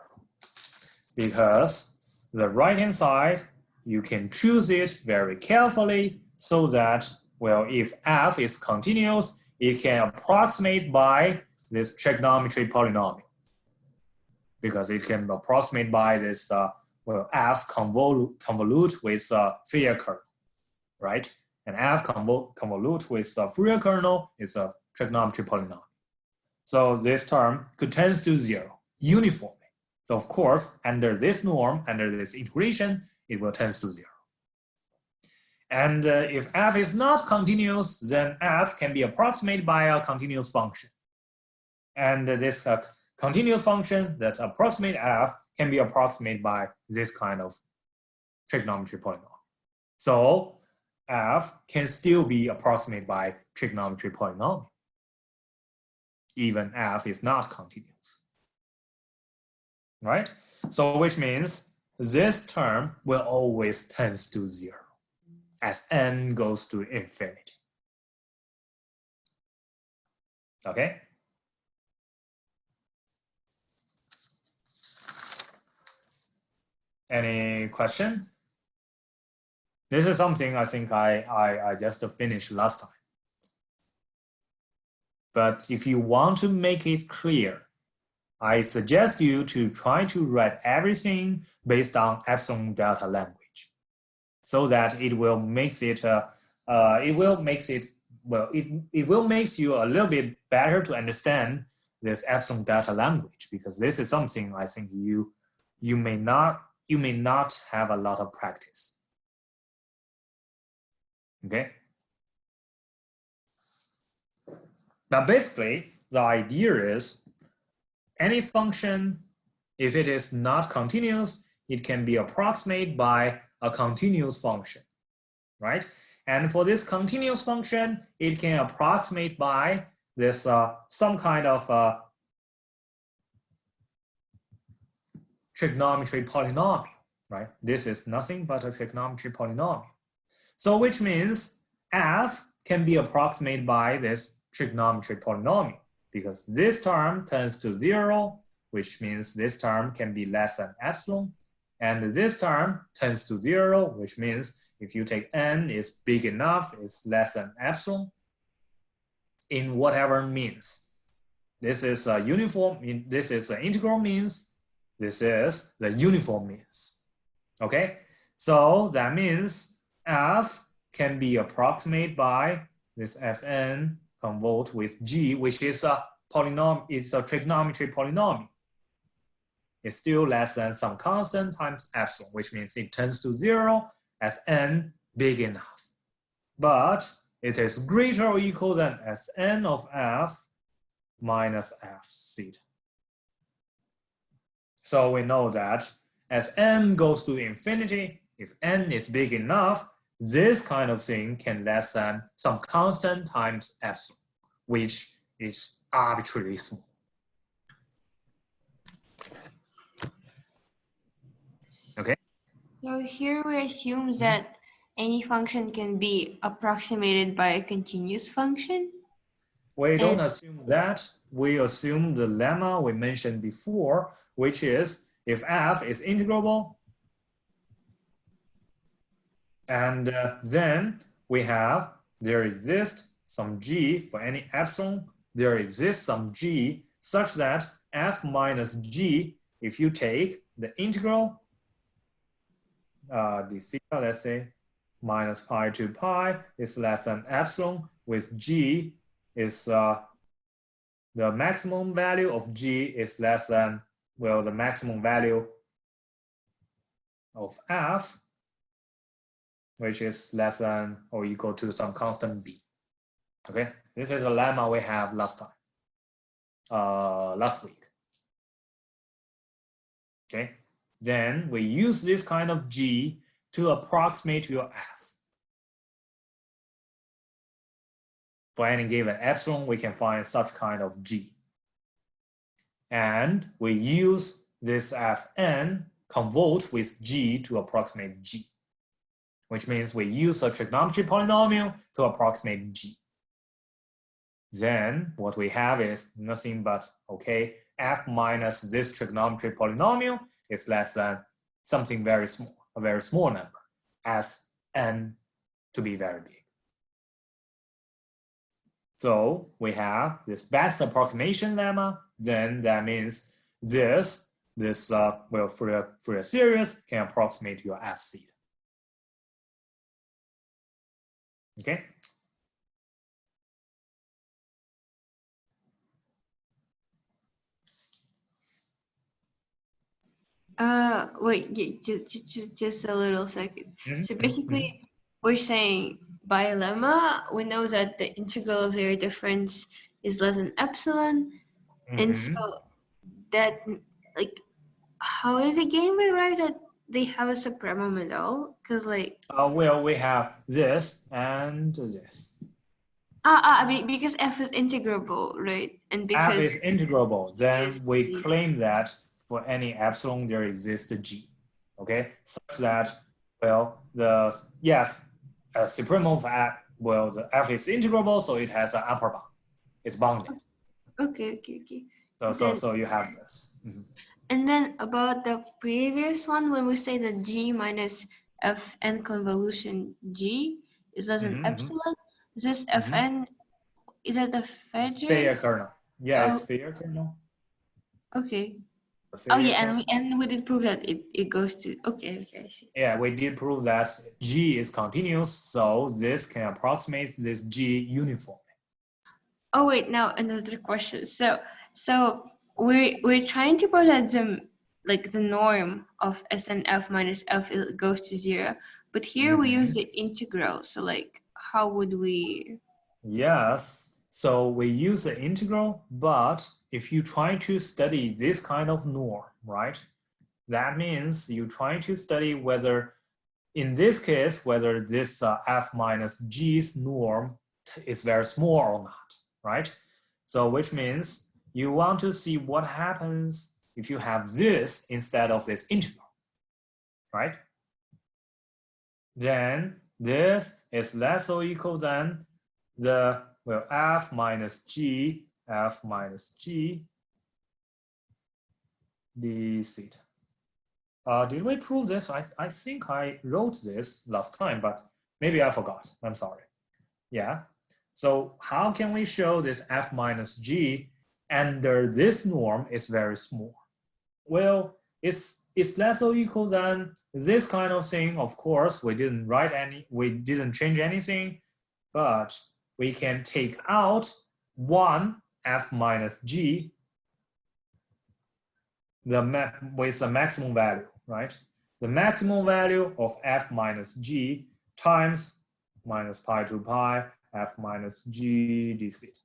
Speaker 1: Because the right-hand side, you can choose it very carefully so that, well, if f is continuous, it can approximate by this trigonometry polynomial. Because it can approximate by this, well, f convolute with Fourier kernel, right? And f convolute with Fourier kernel is a trigonometry polynomial. So this term could tend to 0 uniformly. So of course, under this norm, under this integration, it will tend to 0. And if f is not continuous, then f can be approximated by a continuous function. And this continuous function that approximate f can be approximated by this kind of trigonometry polynomial. So f can still be approximated by trigonometry polynomial, even f is not continuous. Right? So which means this term will always tend to 0 as n goes to infinity. Okay? Any question? This is something I think I just finished last time. But if you want to make it clear, I suggest you to try to write everything based on epsilon delta language, so that it will make it makes you a little bit better to understand this epsilon delta language, because this is something I think you may not have a lot of practice. Okay. Now basically the idea is, any function, if it is not continuous, it can be approximated by a continuous function, right? And for this continuous function, it can approximate by this some kind of trigonometry polynomial, right? This is nothing but a trigonometry polynomial. So which means f can be approximated by this trigonometry polynomial, because this term tends to 0, which means this term can be less than epsilon. And this term tends to 0, which means if you take n is big enough, it's less than epsilon in whatever means. This is a uniform, this is an integral means, this is the uniform means. Okay, so that means f can be approximated by this fn convolved with g, which is a polynomial, is a trigonometry polynomial. It's still less than some constant times epsilon, which means it tends to 0 as n big enough. But it is greater or equal than Sn of f minus f theta. So we know that as n goes to infinity, if n is big enough, this kind of thing can less than some constant times epsilon, which is arbitrarily small. Okay.
Speaker 2: So here we assume that any function can be approximated by a continuous function?
Speaker 1: We don't
Speaker 2: And
Speaker 1: assume that. We assume the lemma we mentioned before, which is if f is integrable, and then we have there exists some g for any epsilon. There exists some g such that f minus g, if you take the integral d theta, let's say, minus pi to pi is less than epsilon, with g is the maximum value of g is less than, well, the maximum value of f, which is less than or equal to some constant b. Okay, this is a lemma we have last time, last week. Okay, then we use this kind of g to approximate your f. For any given epsilon, we can find such kind of g. And we use this fn convolved with g to approximate g, which means we use a trigonometry polynomial to approximate g. Then what we have is nothing but, okay, f minus this trigonometry polynomial is less than something very small, a very small number, as n to be very big. So we have this best approximation lemma. Then that means this well, for a series can approximate your f theta. Okay.
Speaker 2: wait, just a little second. So basically, we're saying by a lemma, we know that the integral of their difference is less than epsilon, and so that, like, how is the game we write that they have a supremum at all? Because like
Speaker 1: well, we have this and this.
Speaker 2: Because f is integrable, right? And
Speaker 1: F
Speaker 2: because
Speaker 1: is integrable, then we claim that for any epsilon there exists a g. Okay, such that, well, the yes, supremum of f, well, the f is integrable, so it has an upper bound. It's bounded.
Speaker 2: Okay.
Speaker 1: So you have this.
Speaker 2: And then about the previous one, when we say that g minus fn convolution g is less than epsilon, this fn, is that the
Speaker 1: Sphere
Speaker 2: Federic?
Speaker 1: kernel. Yeah, it's sphere kernel.
Speaker 2: Okay.
Speaker 1: Oh
Speaker 2: yeah, and we did prove that it goes to, okay, I see.
Speaker 1: Yeah, we did prove that g is continuous, so this can approximate this g uniformly.
Speaker 2: Oh wait, now another question. So we're trying to prove that the norm of SNF minus f goes to 0, but here we use the integral. So like, how would we?
Speaker 1: Yes, so we use the integral, but if you try to study this kind of norm, right? That means you try to study whether, in this case, whether this f minus g's norm is very small or not, right? So which means you want to see what happens if you have this instead of this integral, right? Then this is less or equal than the, well, f minus g d theta. Did we prove this? I think I wrote this last time, but maybe I forgot. I'm sorry. Yeah. So how can we show this f minus g under this norm is very small? Well, it's less or equal than this kind of thing. Of course, we didn't change anything, but we can take out one f minus g with the maximum value, right? The maximum value of f minus g times minus pi to pi f minus g d theta.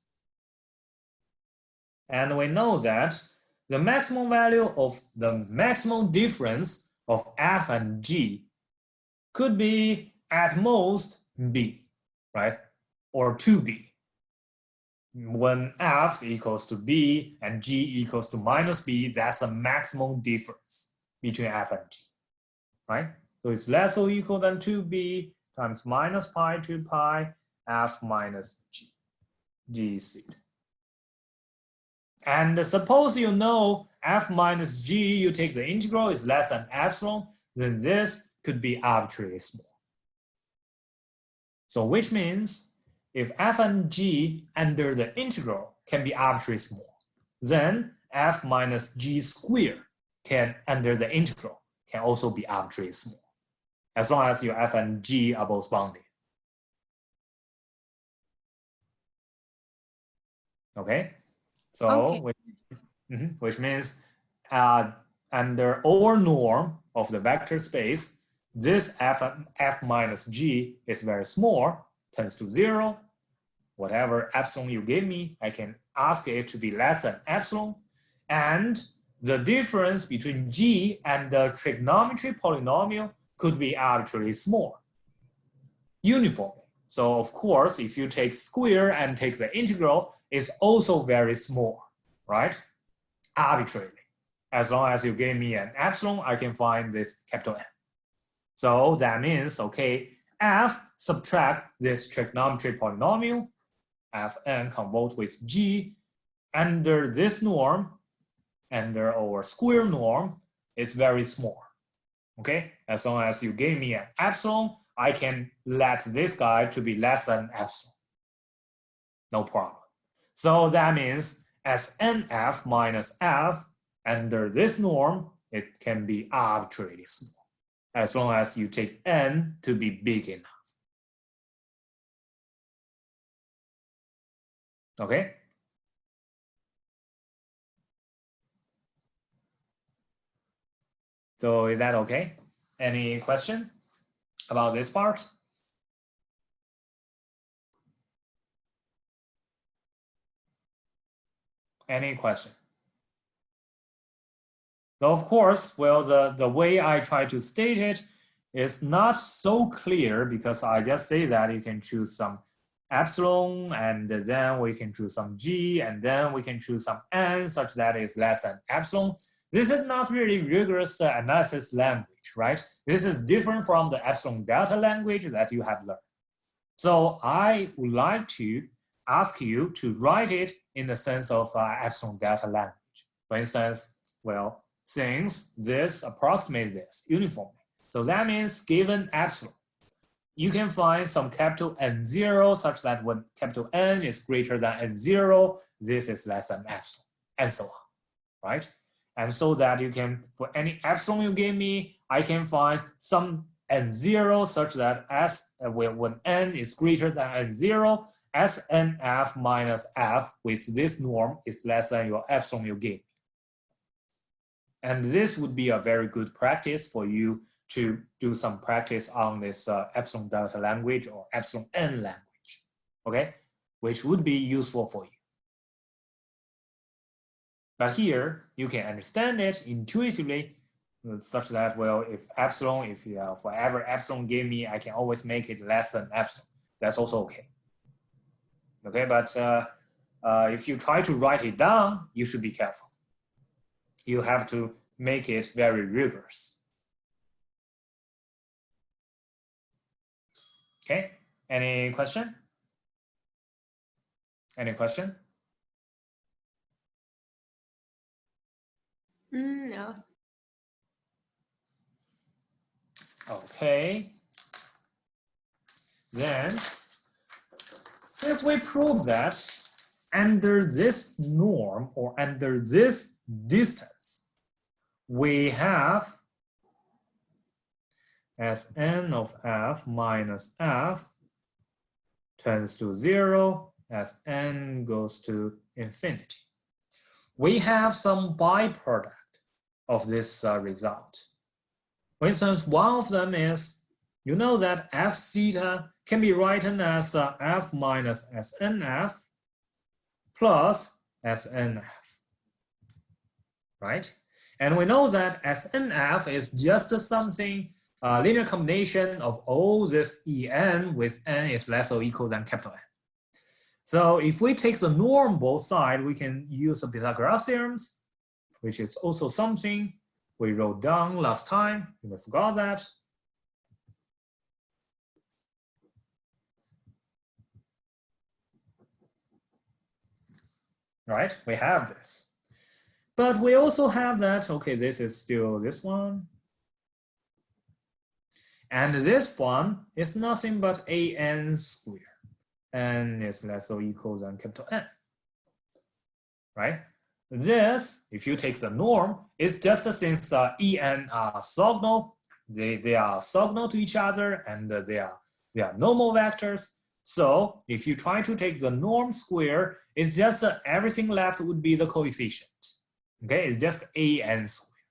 Speaker 1: And we know that the maximum value of the maximum difference of f and g could be at most b, right? Or 2b. When f equals to b and g equals to minus b, that's the maximum difference between f and g, right? So it's less or equal than 2b times minus pi to pi f minus g theta. And suppose you know f minus g, you take the integral is less than epsilon, then this could be arbitrarily small. So which means if f and g under the integral can be arbitrarily small, then f minus g squared can under the integral can also be arbitrarily small, as long as your f and g are both bounded. Okay, so
Speaker 2: Okay.
Speaker 1: which means under our norm of the vector space, this f minus g is very small, tends to 0. Whatever epsilon you give me, I can ask it to be less than epsilon. And the difference between g and the trigonometry polynomial could be arbitrarily small, uniformly. So of course, if you take square and take the integral, it's also very small, right? Arbitrarily. As long as you give me an epsilon, I can find this capital N. So that means, okay, f subtract this trigonometry polynomial, fn convolved with g, under this norm, under our square norm, it's very small. Okay, as long as you gave me an epsilon, I can let this guy to be less than epsilon. No problem. So that means as nf minus f, under this norm, it can be arbitrarily small, as long as you take n to be big enough. Okay? So is that okay? Any question about this part? Any question? So of course, well, the way I try to state it is not so clear, because I just say that you can choose some epsilon, and then we can choose some g, and then we can choose some n such that is less than epsilon. This is not really rigorous analysis language, right? This is different from the epsilon delta language that you have learned. So I would like to ask you to write it in the sense of epsilon delta language. For instance, well, since this approximates this uniformly, so that means given epsilon, you can find some capital N0 such that when capital N is greater than N0, this is less than epsilon, and so on, right? And so that you can, for any epsilon you give me, I can find some N0 such that when N is greater than N0, SNF minus F with this norm is less than your epsilon you give. And this would be a very good practice for you to do some practice on this epsilon delta language or epsilon n language, okay? Which would be useful for you. But here, you can understand it intuitively, such that, well, if epsilon, if forever epsilon gave me, I can always make it less than epsilon. That's also okay. Okay, but if you try to write it down, you should be careful. You have to make it very rigorous. Okay, any question? Any question?
Speaker 2: No.
Speaker 1: Okay. Then, since we proved that under this norm or under this distance, we have as n of f minus f tends to 0 as n goes to infinity. We have some byproduct of this result. For instance, one of them is, you know that f theta can be written as f minus SNF plus SNF, right? And we know that SNF is just something, linear combination of all this En with n is less or equal than capital N. So if we take the norm both sides, we can use the Pythagoras theorems, which is also something we wrote down last time. You may forgot that. right? We have this. But we also have that, okay, this is still this one. And this one is nothing but an squared. N is less or equal than capital N, right? This, if you take the norm, it's just since En are orthogonal, they are orthogonal to each other, and they are normal vectors. So if you try to take the norm square, it's just everything left would be the coefficient. Okay, it's just an squared.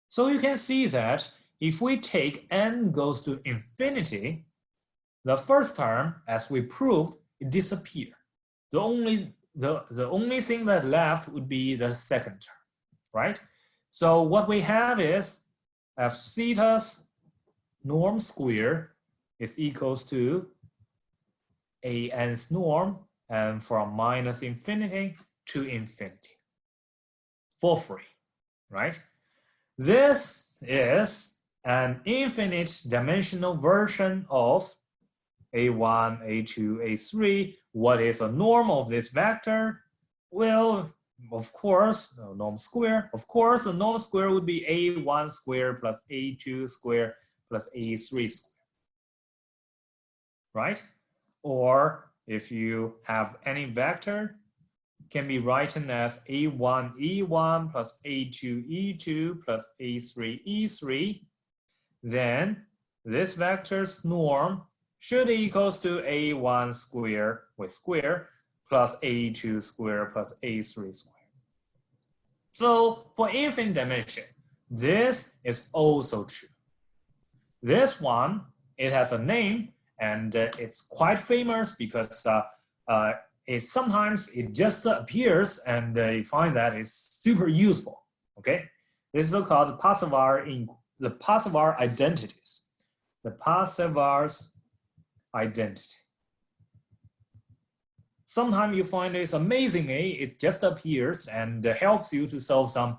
Speaker 1: So you can see that if we take n goes to infinity, the first term, as we proved, it disappeared. The only thing that left would be the second term, right? So what we have is f theta's norm square is equals to an's norm, and from minus infinity to infinity for free, right? This is an infinite dimensional version of a1, a2, a3. What is a norm of this vector? Well, of course, norm square. Of course, the norm square would be a1 square plus a2 square plus a3 square, right? Or if you have any vector, can be written as a1 e1 plus a2 e2 plus a3 e3. Then this vector's norm should equals to a1 square with square plus a2 square plus a3 square. So for infinite dimension, this is also true. This one, it has a name, and it's quite famous because sometimes it just appears, and you find that it's super useful. Okay, this is called the Parseval identities. The Parseval's identity. Sometimes you find this amazingly, it just appears and helps you to solve some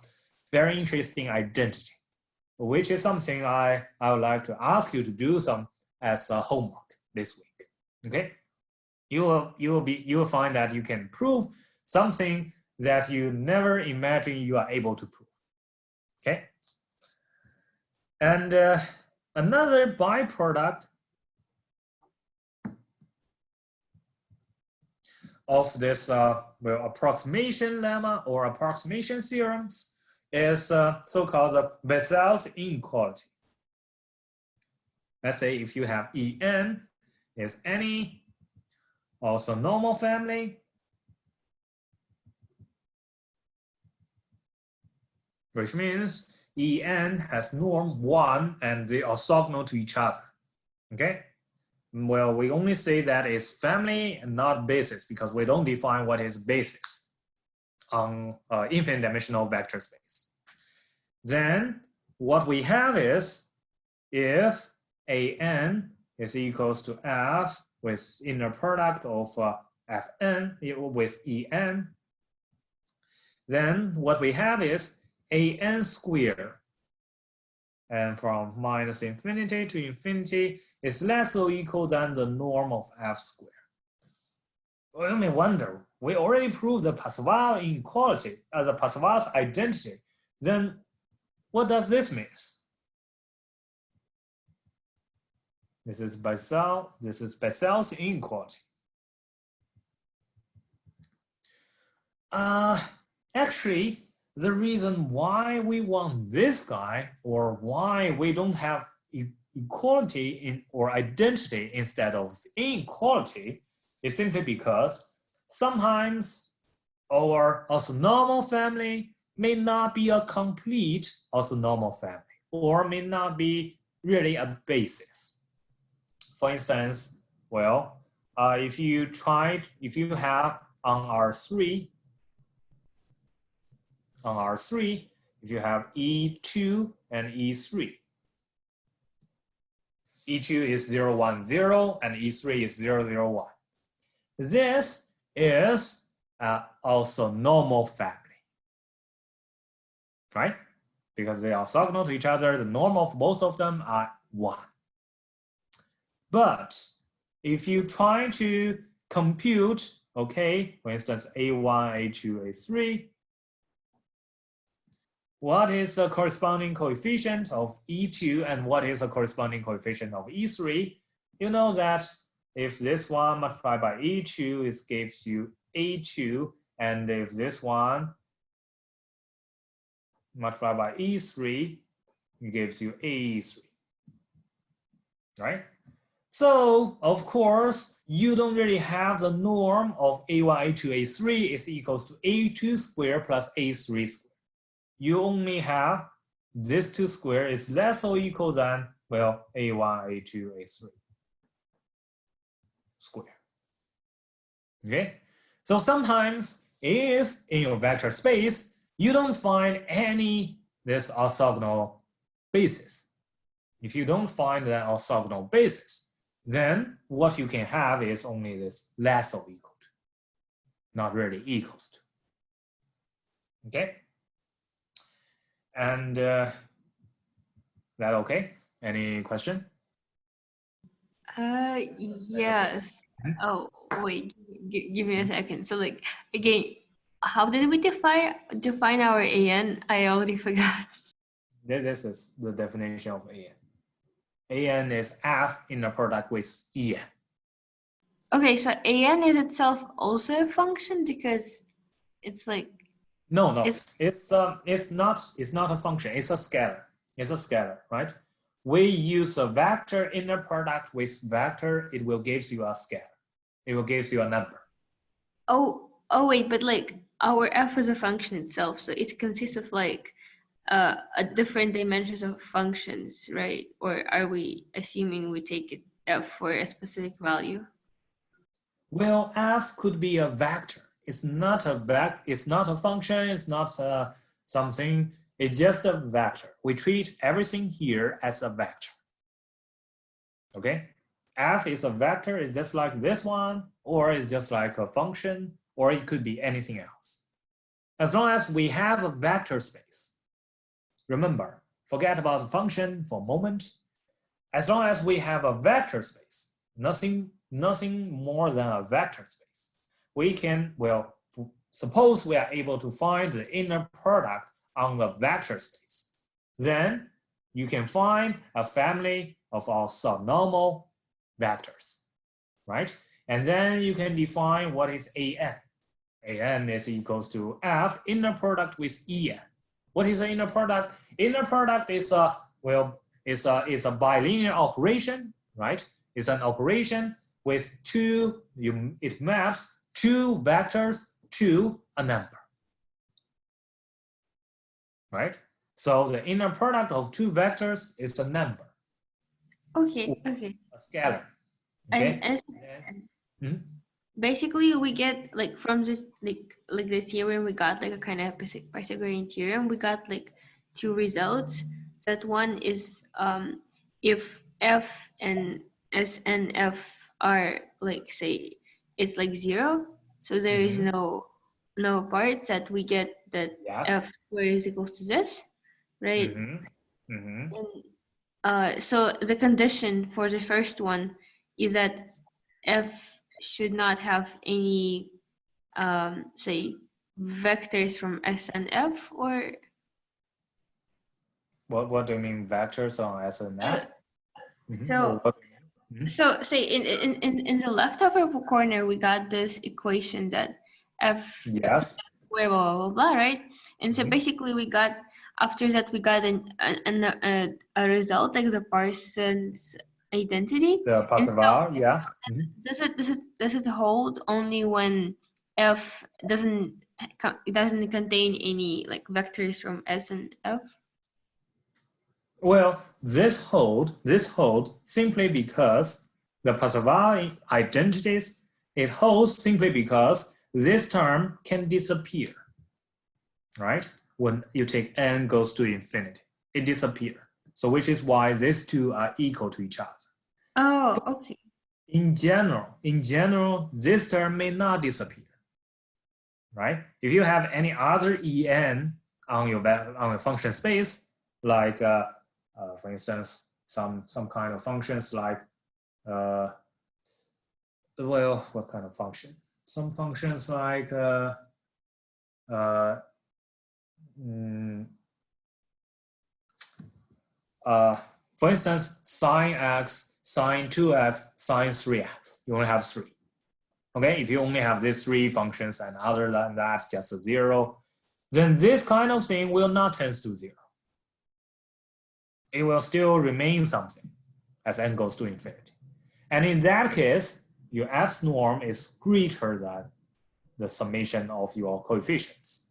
Speaker 1: very interesting identity, which is something I would like to ask you to do some as a homework this week. Okay, you will find that you can prove something that you never imagined you are able to prove. Okay, and another byproduct of this approximation lemma or approximation theorems is so-called Bessel's inequality. Let's say if you have En is any also normal family, which means En has norm 1 and they are orthogonal to each other. Okay? Well, we only say that it's family and not basis because we don't define what is basis on infinite dimensional vector space. Then what we have is if An is equals to F with inner product of Fn with En, then what we have is An squared, and from minus infinity to infinity is less or equal than the norm of F squared. Well, you may wonder, we already proved the Parseval inequality as a Parseval's identity. Then what does this mean? This is Bessel's inequality. Actually, the reason why we want this guy or why we don't have equality or identity instead of inequality is simply because sometimes our orthonormal family may not be a complete orthonormal family or may not be really a basis. For instance, well, if you have on R3, if you have E2 and E3, E2 is 0, 1, 0, and E3 is 0, 0, 1. This is also normal family, right? Because they are orthogonal to each other, the norm of both of them are 1. But if you try to compute Okay, for instance, A1, A2, A3. What is the corresponding coefficient of E2 and what is the corresponding coefficient of E3? You know that if this one multiplied by E2, it gives you A2, and if this one multiplied by E3, it gives you AE3, right? So, of course, you don't really have the norm of A1, A2, A3 is equals to A2 squared plus A3 squared. You only have this 2 squared is less or equal than, well, A1, A2, A3 square. Okay? So sometimes if in your vector space, you don't find any this orthogonal basis. If you don't find that orthogonal basis, then what you can have is only this less or equal to, not really equals to. Okay? And that okay? Any question?
Speaker 2: Yes. Oh, wait, give me a second. So like, again, how did we define our AN? I already forgot.
Speaker 1: This is the definition of AN. AN is F in the product with EN.
Speaker 2: Okay, so AN is itself also a function because it's like
Speaker 1: No, it's not a function. It's a scalar. It's a scalar, right? We use a vector inner product with vector. It will give you a scalar. It will give you a number.
Speaker 2: oh wait, but like our F is a function itself, so it consists of like a different dimensions of functions, right? Or are we assuming we take it F for a specific value?
Speaker 1: Well, F could be a vector. It's not a it's not a function. It's not something. It's just a vector. We treat everything here as a vector. Okay, F is a vector. It's just like this one, or it's just like a function, or it could be anything else. As long as we have a vector space. Remember, forget about the function for a moment. As long as we have a vector space, nothing more than a vector space, we can, well, suppose we are able to find the inner product on the vector space. Then you can find a family of all subnormal vectors, right? And then you can define what is AN. AN is equals to F inner product with EN. What is the inner product? Inner product is a, well, it's a bilinear operation, right? It's an operation with two, it maps two vectors to a number, right? So the inner product of two vectors is a number.
Speaker 2: Okay.
Speaker 1: A scalar. Okay.
Speaker 2: And basically we get like from this like the theorem we got like a kind of Pythagorean theorem. We got like two results. That one is if F and S and F are like say it's like 0, so there is no parts, that we get that F squared is equals to this, right? And so the condition for the first one is that F should not have any say vectors from S and F, or
Speaker 1: what do you mean vectors on S and F?
Speaker 2: So say in the left upper corner we got this equation that F
Speaker 1: yes
Speaker 2: blah blah blah, blah, right? And so basically we got, after that we got a result like the Parsons identity.
Speaker 1: The Parseval, yeah.
Speaker 2: Does it hold only when F doesn't contain any like vectors from S and F?
Speaker 1: Well, this hold simply because the Parseval identities, it holds simply because this term can disappear, right? When you take n goes to infinity, it disappears. So which is why these two are equal to each other.
Speaker 2: Oh, okay.
Speaker 1: In general, this term may not disappear, right? If you have any other en on your function space, like for instance, some kind of functions like, well, what kind of function? some functions like for instance, sine x, sine 2x, sine 3x. You only have 3. Okay, if you only have these 3 functions and other than that, just a 0, then this kind of thing will not tend to 0. It will still remain something as n goes to infinity. And in that case, your f's norm is greater than the summation of your coefficients,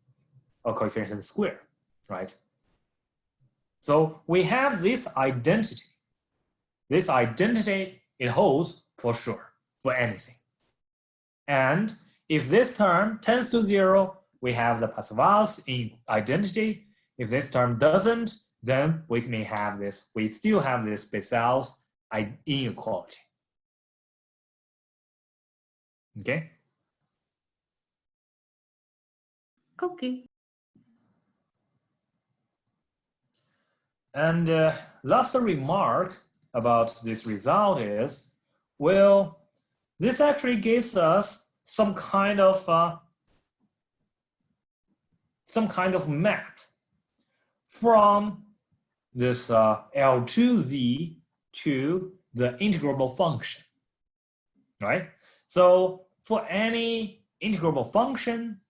Speaker 1: or coefficient square, right? So we have this identity. This identity, it holds for sure for anything. And if this term tends to 0, we have the Parseval's identity. If this term doesn't, then we may have this, we still have this Besel's inequality. Okay?
Speaker 2: Okay.
Speaker 1: And last remark about this result is, well, this actually gives us some kind of map from this L2z to the integrable function, right? So for any integrable function,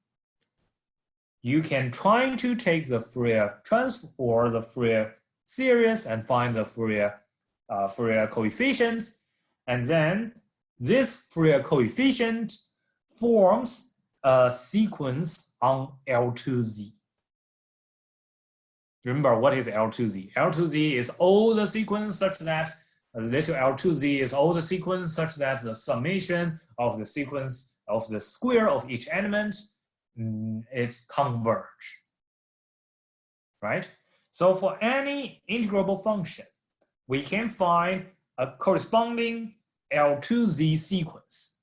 Speaker 1: you can try to take the Fourier transform or the Fourier series and find the Fourier coefficients, and then this Fourier coefficient forms a sequence on L2z. Remember, what is L2z? L2z is all the sequence such that little L2z is all the sequence such that the summation of the sequence of the square of each element it converge, right? So for any integrable function, we can find a corresponding L2z sequence.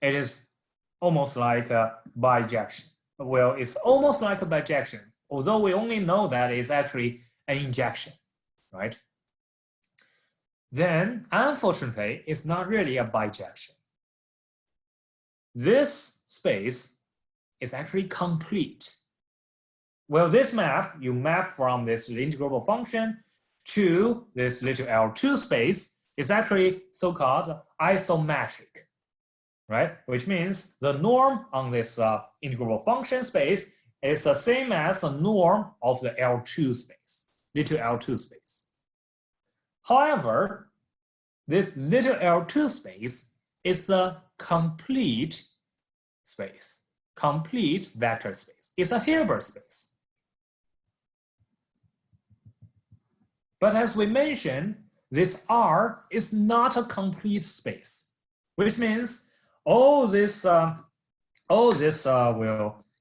Speaker 1: It is almost like a bijection. Well, it's almost like a bijection, although we only know that it's actually an injection, right? Then, unfortunately, it's not really a bijection. This space is actually complete. Well, this map, you map from this integrable function to this little L2 space, is actually so-called isometric, right? Which means the norm on this integrable function space is the same as the norm of the L2 space, little L2 space. However, this little L2 space is a complete space, complete vector space. It's a Hilbert space. But as we mentioned, this R is not a complete space, which means all this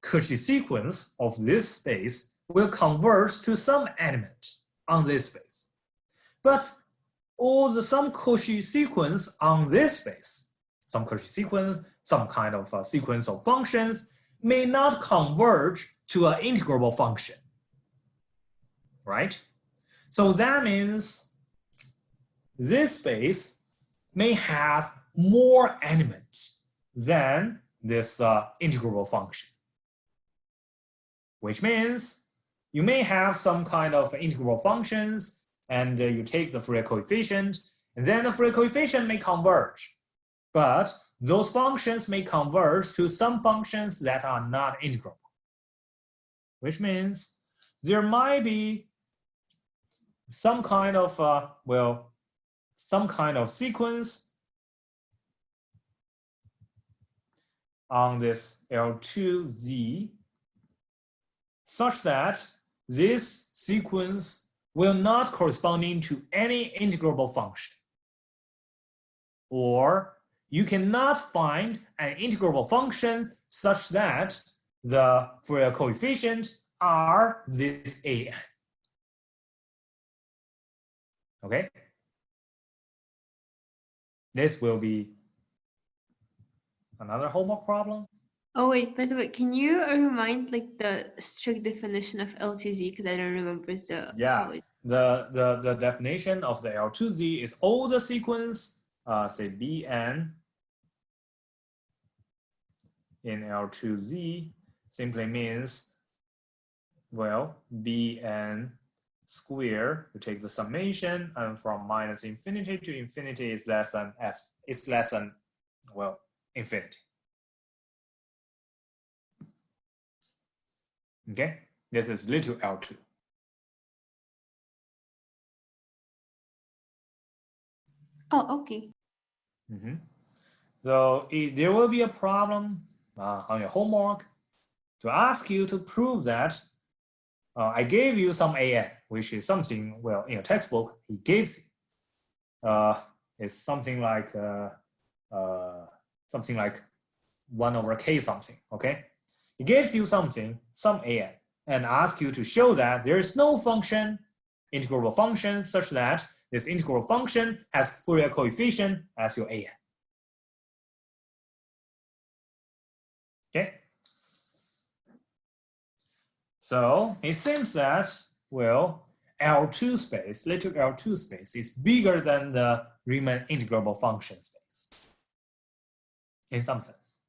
Speaker 1: Cauchy sequence of this space will converge to some element on this space. But some Cauchy sequence on this space, some Cauchy sequence, some kind of sequence of functions may not converge to an integrable function, right? So that means this space may have more elements than this integrable function, which means you may have some kind of integrable functions and you take the Fourier coefficient, and then the Fourier coefficient may converge. But those functions may converge to some functions that are not integrable, which means there might be some kind of, some kind of sequence on this L2z such that this sequence will not corresponding to any integrable function. Or you cannot find an integrable function such that the Fourier coefficients are this an. Okay? This will be another homework problem.
Speaker 2: Oh wait, by the way, can you remind like the strict definition of L2Z, because I don't remember the
Speaker 1: the definition of the L2Z is all the sequence say Bn in L2Z simply means, well, bn square, you take the summation, and from minus infinity to infinity is less than f, it's less than, well, infinity. Okay, this is little L2.
Speaker 2: Oh, okay.
Speaker 1: So there will be a problem on your homework to ask you to prove that I gave you some AN, which is something, well, in your textbook, he gives you. It's something like 1/k something, okay? He gives you something, some AN, and asks you to show that there is no function, integrable function, such that this integral function has Fourier coefficient as your AN. Okay? So it seems that, well, L2 space, little L2 space is bigger than the Riemann integrable function space in some sense.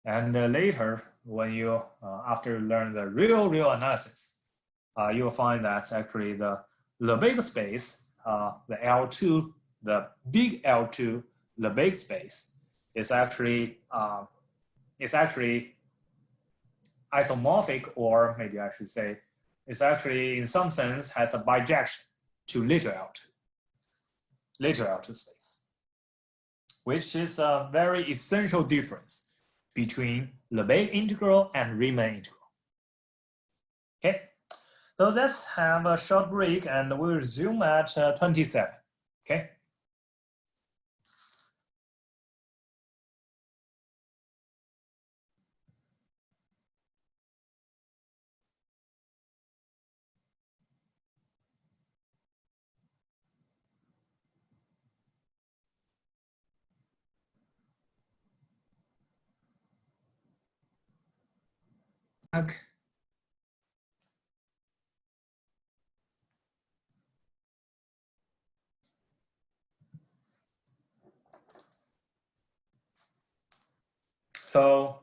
Speaker 1: And later, when you, after you learn the real analysis, you'll find that actually the Lebesgue space, the L2, the big L2 Lebesgue space is actually isomorphic, or maybe I should say, it's actually in some sense has a bijection to little L2 space, which is a very essential difference between Lebesgue integral and Riemann integral. Okay, so let's have a short break and we'll resume at 27. Okay. Okay. So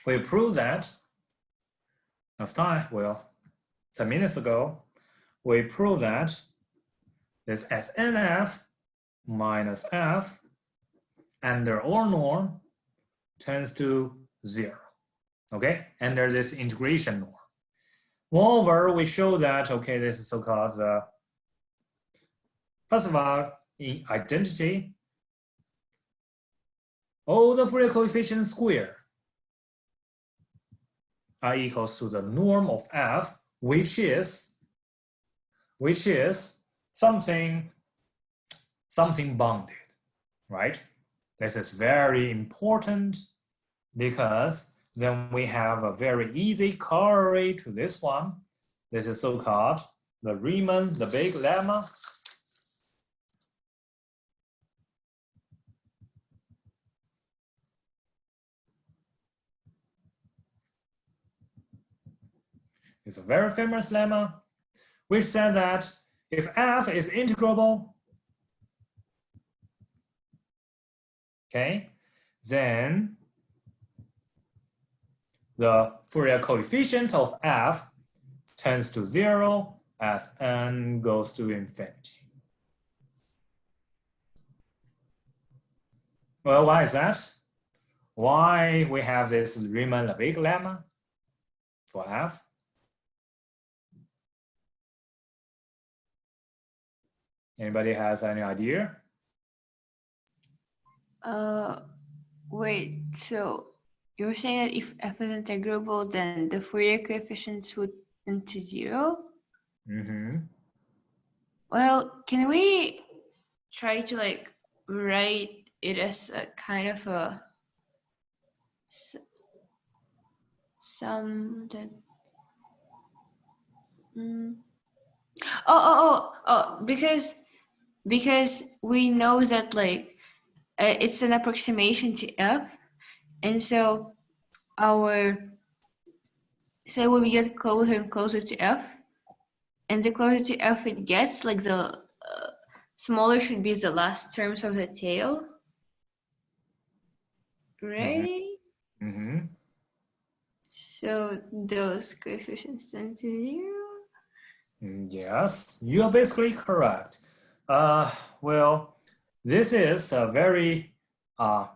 Speaker 1: we proved that last time, well, 10 minutes ago, we proved that this SNF minus F under all norm tends to 0, okay, under this integration norm. Moreover, we show that, okay, this is so-called, first of all, in identity, all the Fourier coefficients square are equals to the norm of F, which is something bounded, right? This is very important because then we have a very easy corollary to this one. This is so-called the Riemann-Lebesgue lemma. It's a very famous lemma, which said that if F is integrable, okay, then the Fourier coefficient of F tends to 0 as n goes to infinity. Well, why is that? Why we have this Riemann-Lebesgue lemma for F? Anybody has any idea?
Speaker 2: Wait, so you're saying that if f is integrable, then the Fourier coefficients would tend to 0? Well, can we try to like write it as a kind of a sum that because we know that like it's an approximation to f, and so when we get closer and closer to f, and the closer to f it gets, like the smaller should be the last terms of the tail, right? So those coefficients tend to 0?
Speaker 1: Yes, you are basically correct. Well, this is a very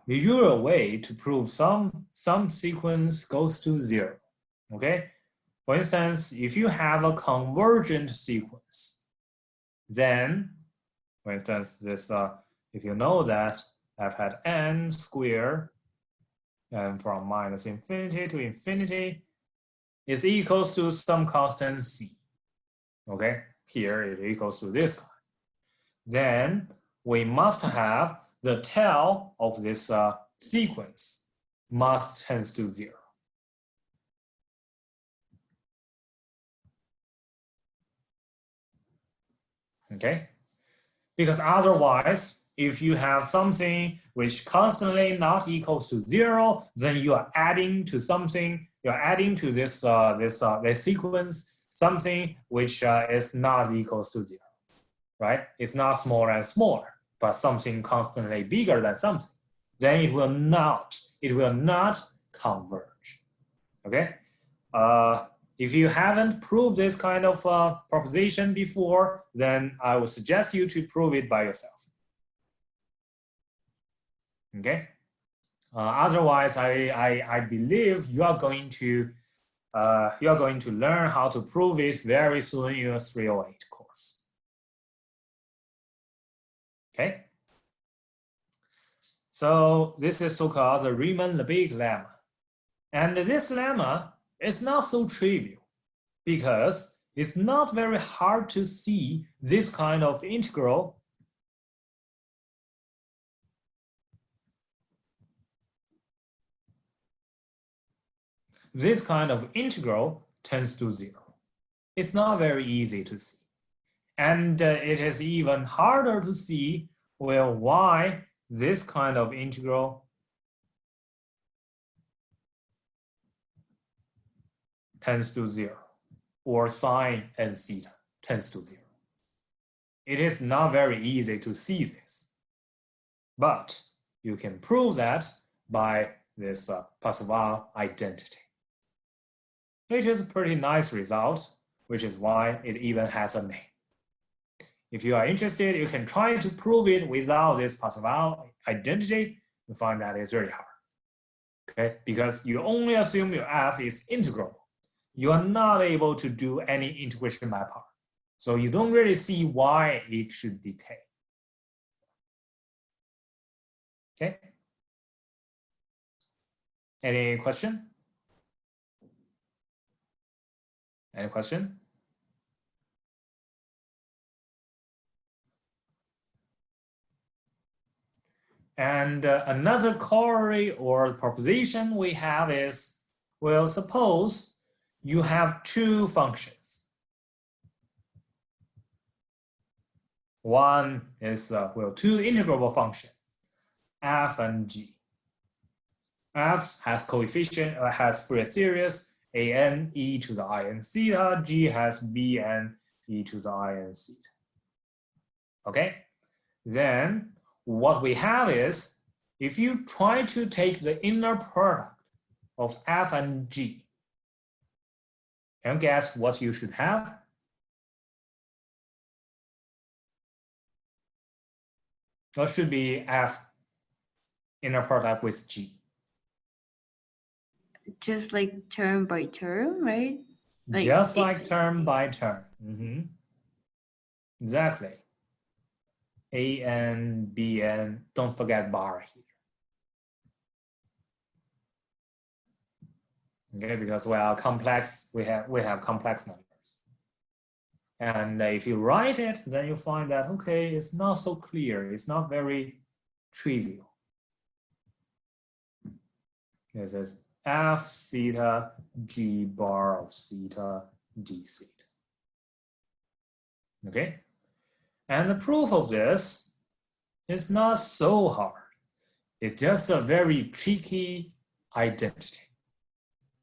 Speaker 1: usual way to prove some sequence goes to 0. Okay, for instance, if you have a convergent sequence, then, for instance, this if you know that f hat n squared and from minus infinity to infinity is equals to some constant c. Okay, here it equals to this kind. Then we must have the tail of this sequence must tends to 0. Okay, because otherwise, if you have something which constantly not equals to 0, then you are adding to something. You're adding to this this sequence something which is not equals to 0, right? It's not smaller and smaller, but something constantly bigger than something. Then it will not converge. Okay. If you haven't proved this kind of proposition before, then I would suggest you to prove it by yourself. Okay. Otherwise, I believe you are going to learn how to prove it very soon in your 308 course. Okay. So this is so-called the Riemann-Lebesgue lemma, and this lemma is not so trivial because it's not very hard to see this kind of integral tends to 0. It's not very easy to see. And it is even harder to see, well, why this kind of integral tends to 0, or sine and theta tends to 0. It is not very easy to see this, but you can prove that by this Parseval identity, which is a pretty nice result, which is why it even has a name. If you are interested, you can try to prove it without this Parseval identity. You find that it's really hard. Okay, because you only assume your f is integral. You are not able to do any integration by part. So you don't really see why it should decay. Okay. Any question? Any question? And another corollary or proposition we have is, well, suppose you have two functions. One is, well, two integrable functions, f and g. F has coefficient, has Fourier series, an e to the in theta, g has bn e to the in theta. Okay, then what we have is, if you try to take the inner product of f and g, can you guess what you should have? What should be f inner product with g?
Speaker 2: Just like term by term, right? Like
Speaker 1: just like term by term. Exactly. an, bn, don't forget bar here. Okay, because we are complex, we have complex numbers. And if you write it, then you find that, okay, it's not so clear. It's not very trivial. This is f theta g bar of theta d theta. Okay, and the proof of this is not so hard. It's just a very tricky identity,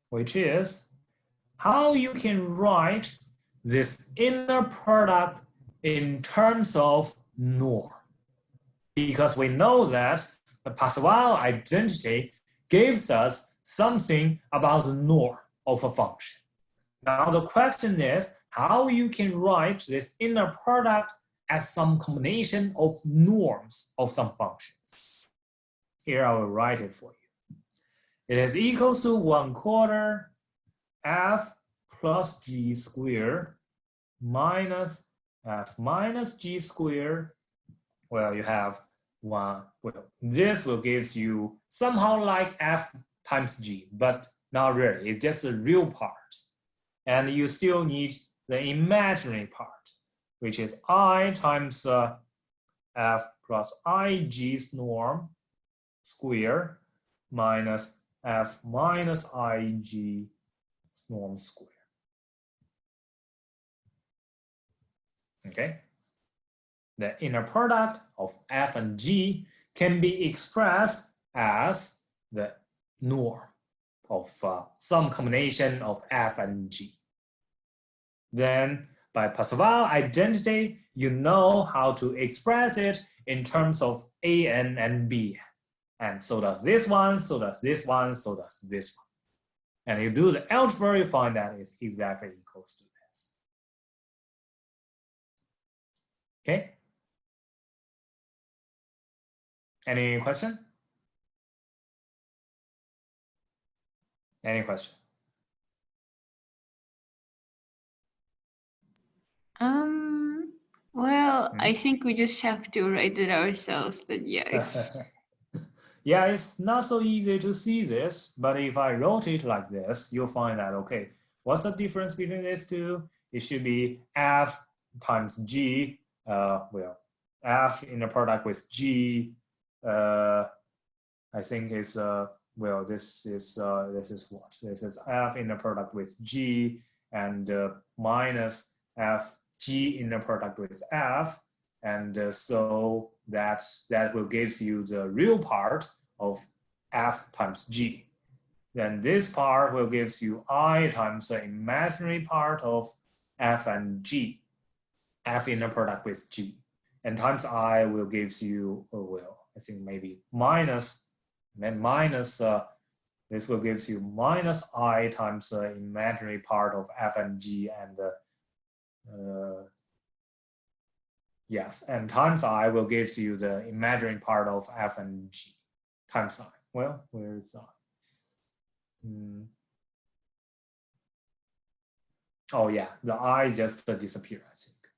Speaker 1: which is how you can write this inner product in terms of norm. Because we know that the Parseval identity gives us something about the norm. of a function. Now the question is how you can write this inner product as some combination of norms of some functions. Here I will write it for you. It is equals to 1/4 f plus g squared minus f minus g squared. Well, you have one. Well, this will give you somehow like f times g, but not really. It's just a real part. And you still need the imaginary part, which is I times f plus ig's norm square minus f minus ig norm square. Okay. The inner product of f and g can be expressed as the norm of some combination of f and g. Then by Parseval identity, you know how to express it in terms of an and b. And so does this one, so does this one, so does this one. And you do the algebra, you find that it's exactly equals to this. Okay? Any question? Any question?
Speaker 2: Well, I think we just have to write it ourselves, but yeah.
Speaker 1: Yeah, it's not so easy to see this, but if I wrote it like this, you'll find that, okay, what's the difference between these two? It should be f times g, well, f in the product with g, I think is, well, this is what? This is f in the product with g and minus f g in the product with f, and so that will give you the real part of f times g. Then this part will give you I times the imaginary part of f and g, f in the product with g, and times I will give you, oh well, I think maybe minus, then minus, this will give you minus I times the imaginary part of f and g, and yes, and times I will give you the imaginary part of f and g times I. Well, where is I? Oh yeah, the I just disappeared, I think.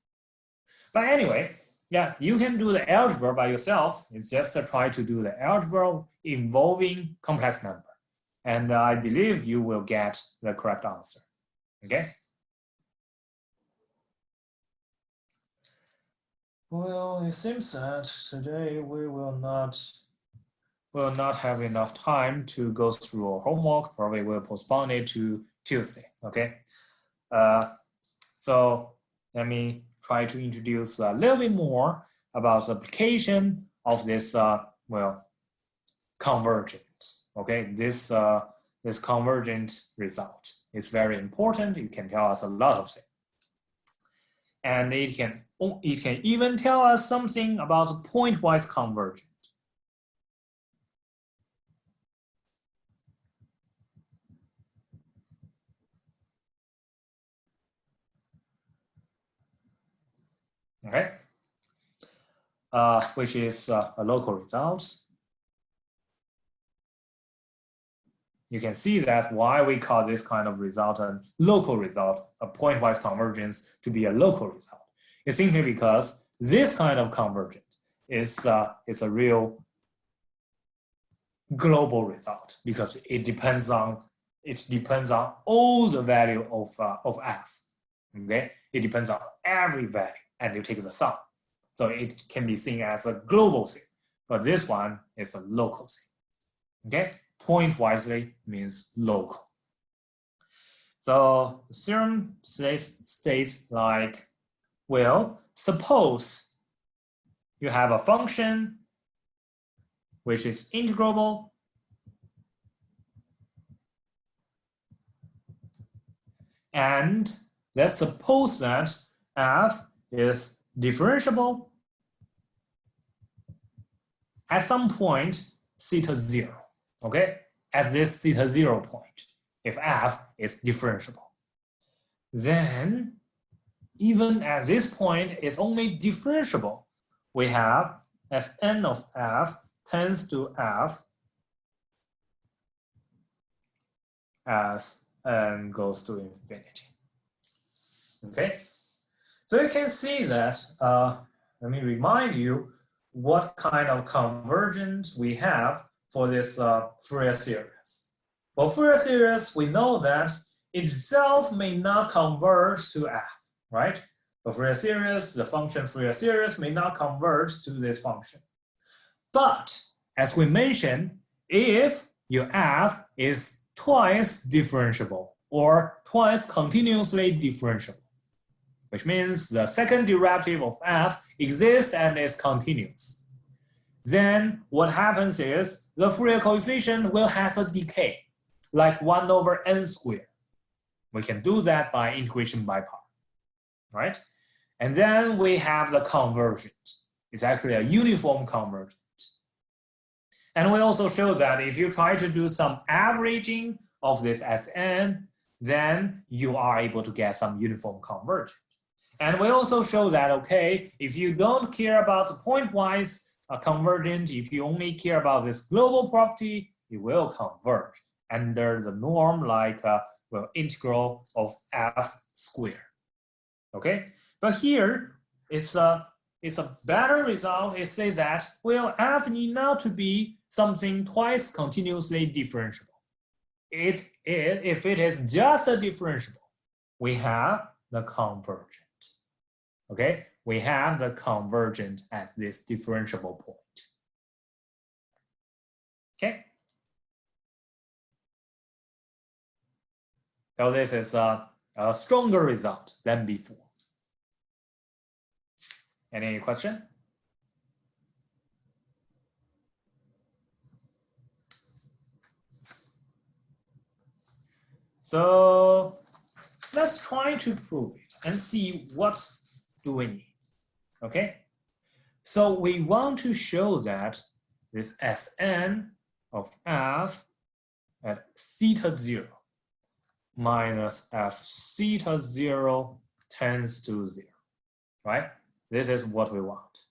Speaker 1: But anyway, yeah, you can do the algebra by yourself. You just try to do the algebra involving complex number. And I believe you will get the correct answer. Okay? Well, it seems that today we will not have enough time to go through our homework. Probably we'll postpone it to Tuesday. Okay. So let me try to introduce a little bit more about the application of this well, convergent. Okay, this convergent result is very important. It can tell us a lot of things, and it can even tell us something about pointwise convergence. Okay, which is a local result. You can see that why we call this kind of result a local result, a pointwise convergence, to be a local result. It's simply because this kind of convergence is a real global result, because it depends on all the value of f. Okay, it depends on every value, and you take the sum. So it can be seen as a global thing, but this one is a local thing. Okay, pointwisely means local. So the theorem states like, well, suppose you have a function which is integrable, and let's suppose that f is differentiable at some point theta 0. Okay, at this theta 0 point. if f is differentiable. Then, even at this point, it's only differentiable. We have as n of f tends to f as n goes to infinity. Okay, so you can see that, let me remind you what kind of convergence we have for this Fourier series. For Fourier series, we know that itself may not converge to f, right? For Fourier series, the function's Fourier series may not converge to this function. But as we mentioned, if your f is twice differentiable or twice continuously differentiable, which means the second derivative of f exists and is continuous, then what happens is the Fourier coefficient will have a decay, like 1 over n squared. We can do that by integration by part, right? And then we have the convergence. It's actually a uniform convergence. And we also show that if you try to do some averaging of this Sn, then you are able to get some uniform convergence. And we also show that, okay, if you don't care about the pointwise convergence, if you only care about this global property, it will converge under the norm like well, integral of f squared. Okay, but here it's a better result. It says that, well, f need not to be something twice continuously differentiable. If it is just a differentiable, we have the convergent. Okay, we have the convergent at this differentiable point. Okay, so this is a stronger result than before. Any question? So let's try to prove it and see what do we need. Okay, so we want to show that this Sn of f at theta 0 minus f theta 0 tends to 0, right? This is what we want.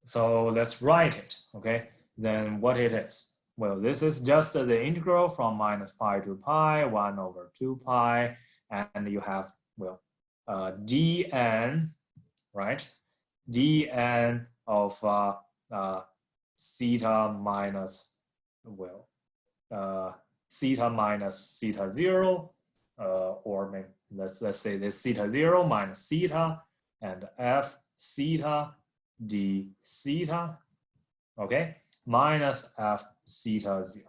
Speaker 1: So let's write it, okay? Then what it is? Well, this is just the integral from minus pi to pi, 1 over 2 pi, and you have, well, dn, right? dn of theta minus, well, theta minus theta 0, or maybe let's say this theta 0 minus theta, and f theta d theta, okay, minus f theta 0.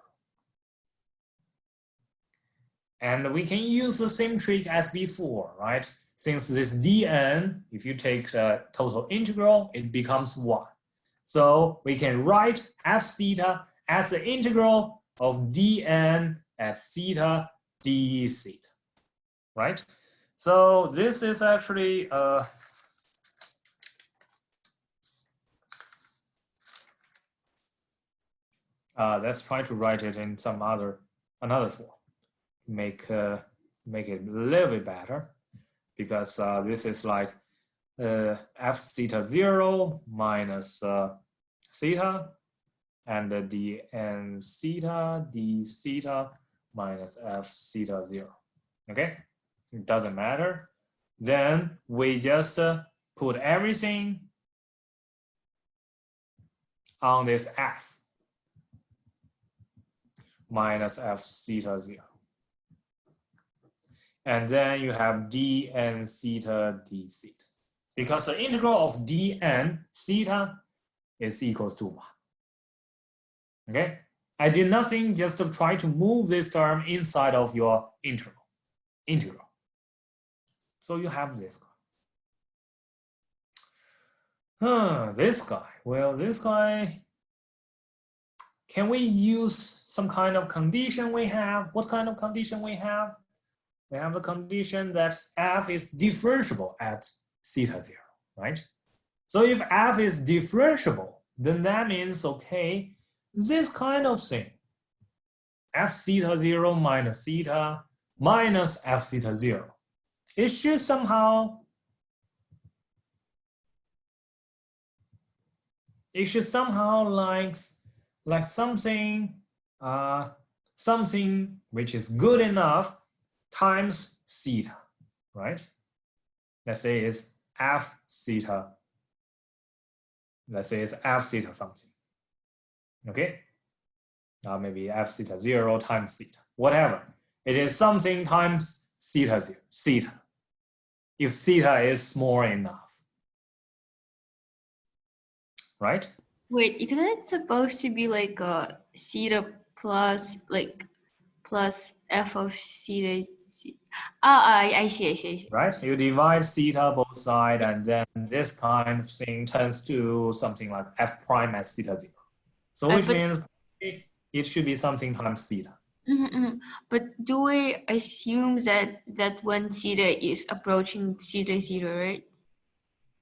Speaker 1: And we can use the same trick as before, right? Since this dn, if you take the total integral, it becomes 1. So we can write f theta as the integral of dn as theta d theta, right? So this is actually let's try to write it in some another form. Make it a little bit better, because this is like f theta 0 minus theta, and dn theta d theta minus f theta 0. Okay, it doesn't matter. Then we just put everything on this f minus f theta 0. And then you have dn theta d theta, because the integral of dn theta is equals to 1. Okay, I did nothing, just to try to move this term inside of your integral. So you have this guy. This guy, well, this guy, can we use some kind of condition we have? What kind of condition we have? We have the condition that f is differentiable at theta 0, right? So if f is differentiable, then that means, okay, this kind of thing, f theta 0 minus theta minus f theta 0, it should somehow like something something which is good enough times theta, right? Let's say it's f theta. Let's say it's f theta something. Okay? Maybe f theta 0 times theta, whatever. It is something times theta 0, theta. If theta is small enough. Right?
Speaker 2: Wait, isn't it supposed to be like a theta plus plus f of theta? I see.
Speaker 1: Right? You divide theta both sides, and then this kind of thing turns to something like f prime as theta 0. So which means it should be something times theta.
Speaker 2: But do we assume that when theta is approaching theta 0, right?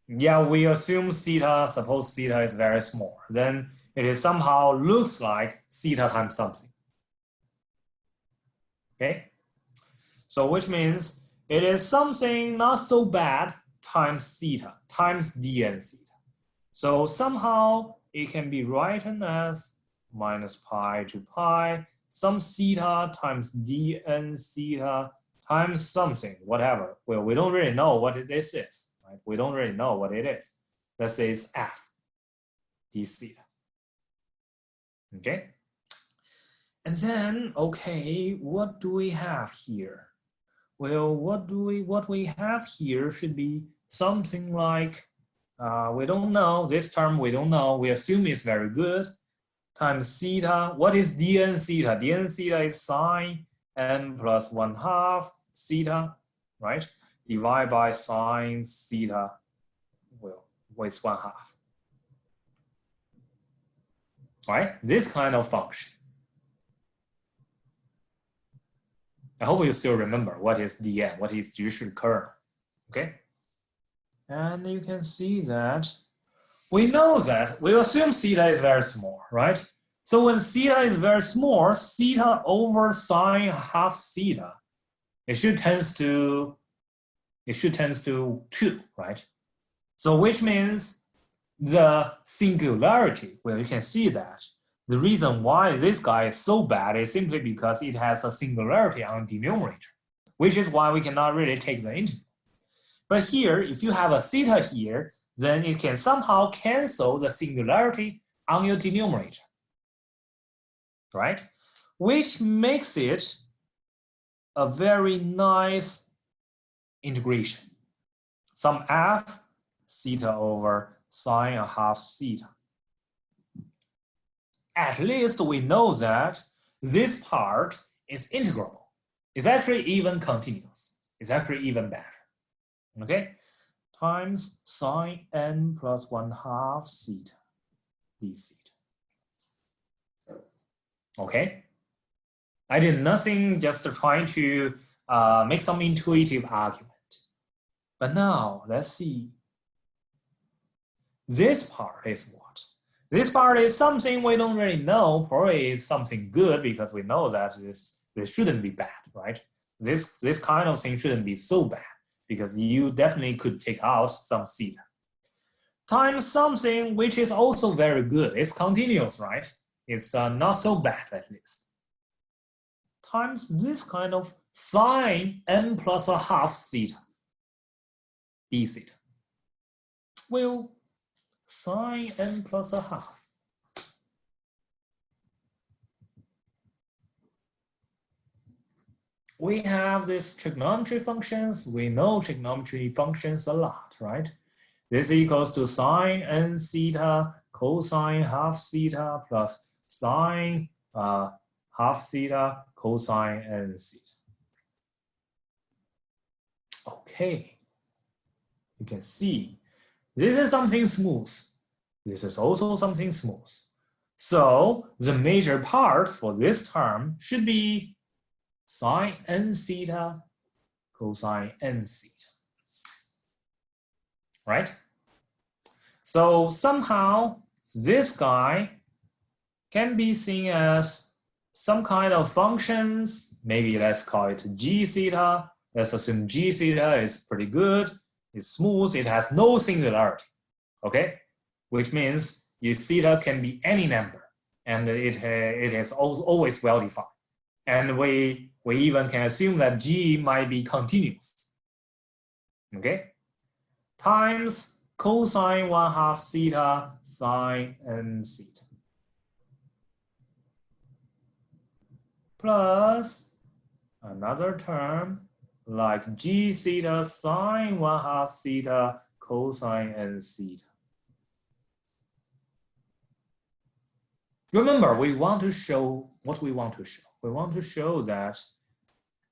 Speaker 1: Yeah, we assume theta, suppose theta is very small. Then it is somehow looks like theta times something. Okay? So which means it is something not so bad times theta, times dn theta. So somehow it can be written as minus pi to pi, some theta times dn theta times something, whatever. Well, we don't really know what this is, right? We don't really know what it is. Let's say it's f d theta. Okay? And then, okay, what do we have here? Well, what we have here should be something like, we don't know, this term we don't know, we assume it's very good, times theta. What is dn theta? Dn theta is sine n plus 1/2 theta, right? Divide by sine theta, well, with 1/2. Right? This kind of function. I hope you still remember what is dn, what is Distribution kernel, okay? And you can see that we know that we assume theta is very small, right? So when theta is very small, theta over sine 1/2 theta, it should tends to 2, right? So which means the singularity, well, you can see that the reason why this guy is so bad is simply because it has a singularity on the denominator, which is why we cannot really take the integral. But here, if you have a theta here, then you can somehow cancel the singularity on your denominator, right? Which makes it a very nice integration. Some f theta over sine 1/2 theta. At least we know that this part is integrable. It's actually even continuous. It's actually even better. Okay? Times sine n plus 1/2 theta d theta. Okay? I did nothing, just trying to make some intuitive argument. But now, let's see. This part is what? This part is something we don't really know. Probably is something good because we know that this shouldn't be bad, right? This kind of thing shouldn't be so bad because you definitely could take out some theta. Times something which is also very good. It's continuous, right? It's not so bad at least. Times this kind of sine n plus 1/2 theta d theta. Well, sine n plus 1/2. We have these trigonometry functions. We know trigonometry functions a lot, right? This equals to sine n theta cosine 1/2 theta plus sine 1/2 theta cosine n theta. Okay, you can see this is something smooth. This is also something smooth. So the major part for this term should be sine n theta cosine n theta. Right? So somehow this guy can be seen as some kind of functions. Maybe let's call it g theta. Let's assume g theta is pretty good. It's smooth. It has no singularity. Okay, which means theta can be any number, and it is always well defined. And we even can assume that g might be continuous. Okay, times cosine 1/2 theta sine n theta plus another term like g theta sine 1/2 theta cosine n theta. Remember, we want to show what we want to show. We want to show that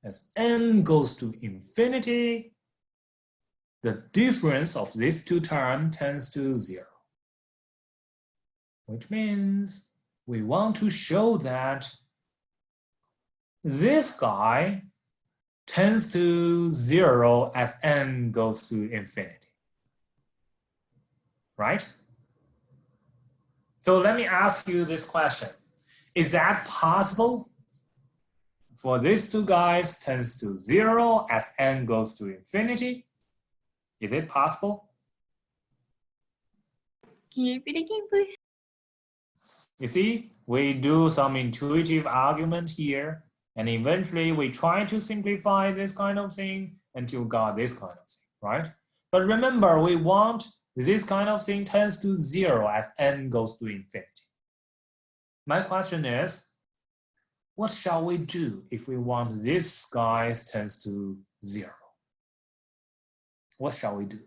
Speaker 1: as n goes to infinity, the difference of these two terms tends to 0. Which means we want to show that this guy tends to 0 as n goes to infinity. Right? So let me ask you this question. Is that possible? For these two guys tends to 0 as n goes to infinity? Is it possible?
Speaker 2: Can you repeat again, please?
Speaker 1: You see, we do some intuitive argument here, and eventually we try to simplify this kind of thing until we got this kind of thing, right? But remember, we want this kind of thing tends to 0 as n goes to infinity. My question is, what shall we do if we want this guy tends to 0? What shall we do?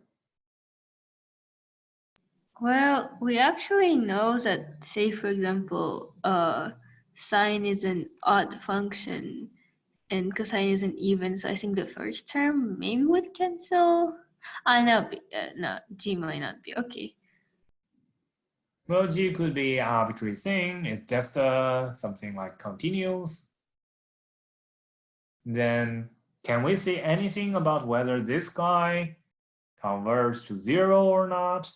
Speaker 2: Well, we actually know that, say, for example, sine is an odd function and cosine is an even. So I think the first term maybe would cancel. No, g might not be. Okay.
Speaker 1: Well, g could be an arbitrary thing. It's just something like continuous. Then can we say anything about whether this guy converges to 0 or not?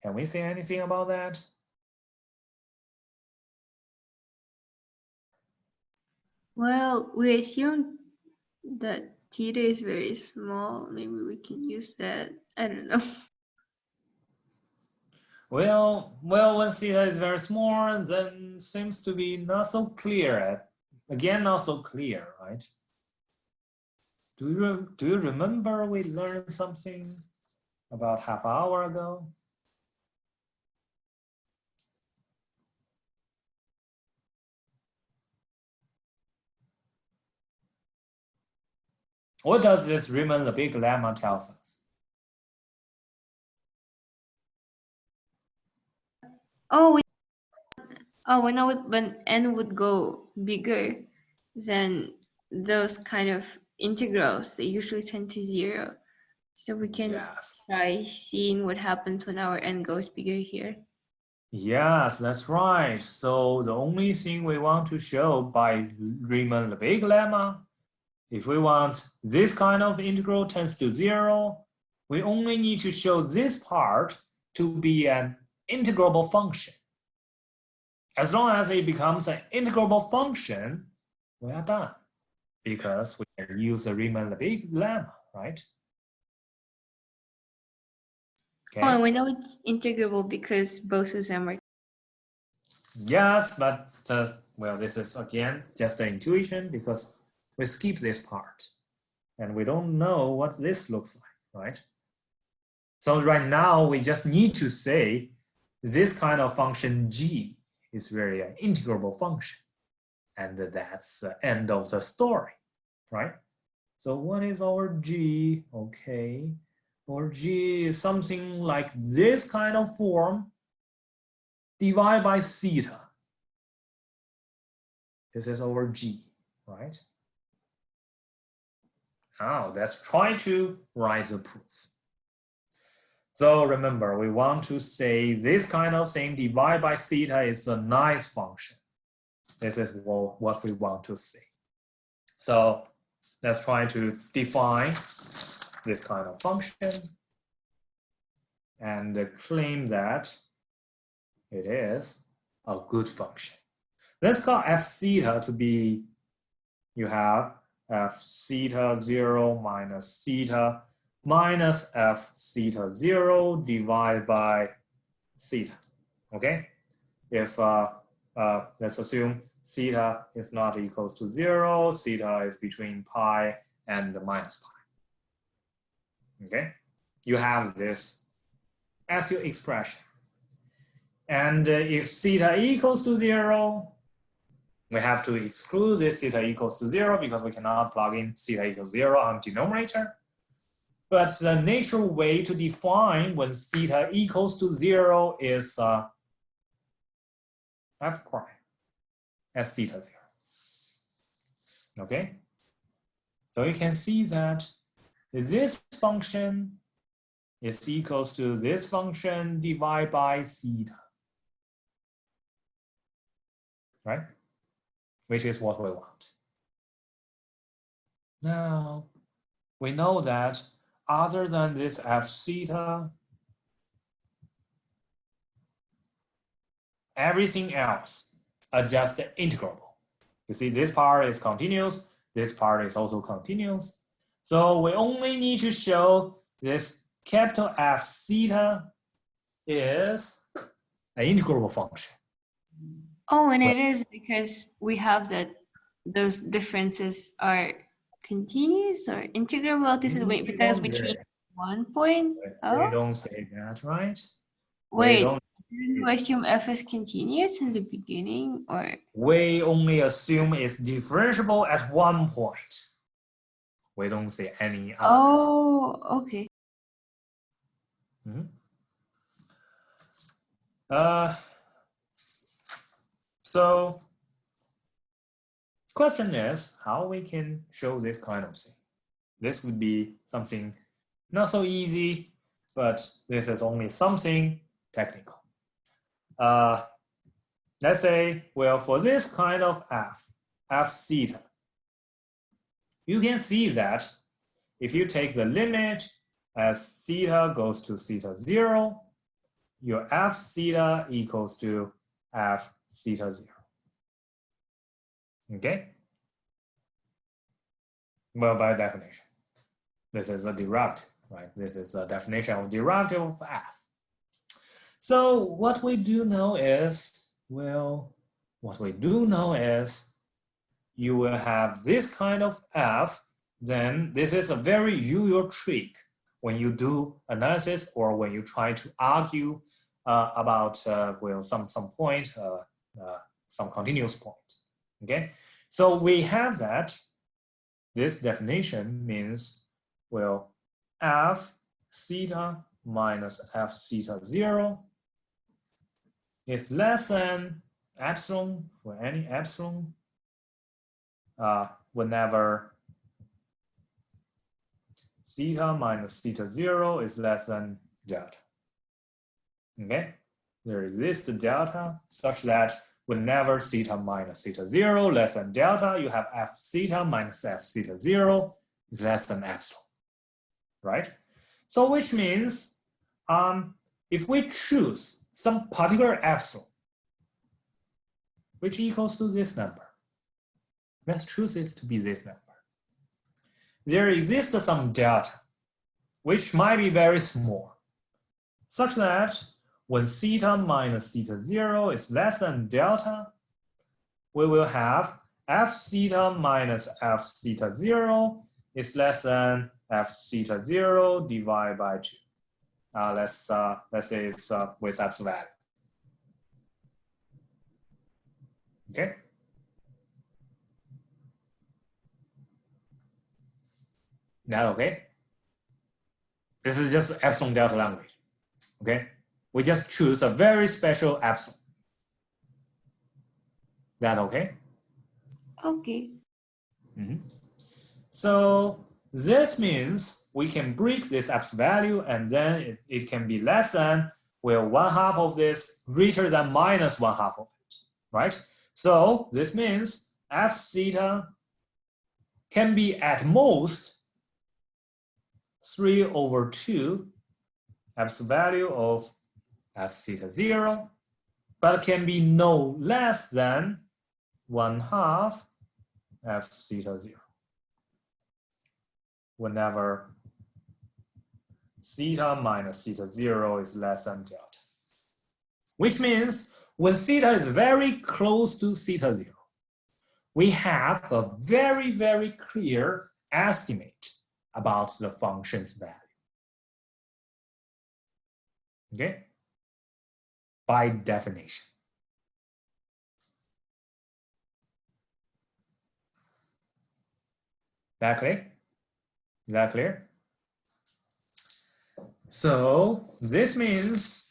Speaker 1: Can we say anything about that?
Speaker 2: Well, we assume that theta is very small. Maybe we can use that. I don't know.
Speaker 1: Well, when theta is very small, then seems to be not so clear. Again, not so clear, right? Do you remember we learned something about half an hour ago? What does this Riemann-Lebesgue lemma tell us?
Speaker 2: When n would go bigger, then those kind of integrals, they usually tend to 0. So we can try seeing what happens when our n goes bigger here.
Speaker 1: Yes, that's right. So the only thing we want to show by Riemann-Lebesgue lemma, if we want this kind of integral tends to 0, we only need to show this part to be an integrable function. As long as it becomes an integrable function, we are done, because we can use the Riemann-Lebesgue lemma, right?
Speaker 2: Okay. Oh, and we know it's integrable because both of them are.
Speaker 1: Yes, but well, this is again just an intuition because we skip this part and we don't know what this looks like, right? So right now we just need to say this kind of function g is really an integrable function, and that's the end of the story, right? So what is our g? Okay, our g is something like this kind of form divided by theta. This is our g, right? Now let's try to write the proof. So remember, we want to say this kind of thing divided by theta is a nice function. This is what we want to say. So let's try to define this kind of function and claim that it is a good function. Let's call f theta to be, you have f theta 0 minus theta minus f theta 0 divided by theta, okay? If, let's assume theta is not equals to 0, theta is between pi and minus pi, okay? You have this as your expression. And if theta equals to 0, we have to exclude this theta equals to 0 because we cannot plug in theta equals 0 on denominator. But the natural way to define when theta equals to 0 is f prime as theta 0. Okay? So you can see that this function is equals to this function divided by theta. Right? Which is what we want. Now, we know that other than this f theta, everything else are just integrable. You see, this part is continuous, this part is also continuous. So we only need to show this capital F theta is an integrable function.
Speaker 2: Oh, and it is because we have that those differences are continuous or integrable. This is because we change one point.
Speaker 1: Oh? We don't say that, right?
Speaker 2: Wait, didn't you assume f is continuous in the beginning, or?
Speaker 1: We only assume it's differentiable at one point. We don't say any others.
Speaker 2: Oh, okay.
Speaker 1: So question is how we can show this kind of thing. This would be something not so easy, but this is only something technical. Let's say, well, for this kind of f theta, you can see that if you take the limit as theta goes to theta 0, your f theta equals to f theta 0. Okay? Well, by definition, this is a derivative, right? This is a definition of derivative of f. So what we do know is, well, what we do know is you will have this kind of f, then this is a very usual trick when you do analysis or when you try to argue about well, some point, some continuous point. Okay, so we have that. This definition means, well, f theta minus f theta 0 is less than epsilon for any epsilon whenever theta minus theta 0 is less than delta. Okay, there exists a delta such that whenever theta minus theta 0 less than delta, you have f theta minus f theta 0 is less than epsilon, right? So which means if we choose some particular epsilon, which equals to this number, let's choose it to be this number. There exists some delta, which might be very small, such that when theta minus theta 0 is less than delta, we will have f theta minus f theta 0 is less than f theta 0 divided by 2. Let's say it's with absolute value. Okay. That okay? This is just epsilon delta language. Okay. We just choose a very special epsilon. That okay?
Speaker 2: Okay.
Speaker 1: So this means we can break this epsilon value and then it can be less than, well, 1/2 of this greater than minus 1/2 of it, right? So this means f theta can be at most 3/2 epsilon value of f theta 0 but can be no less than 1/2 f theta 0. Whenever theta minus theta 0 is less than delta. Which means when theta is very close to theta 0, we have a very, very clear estimate about the function's value. Okay? By definition. That clear? Is that clear? So this means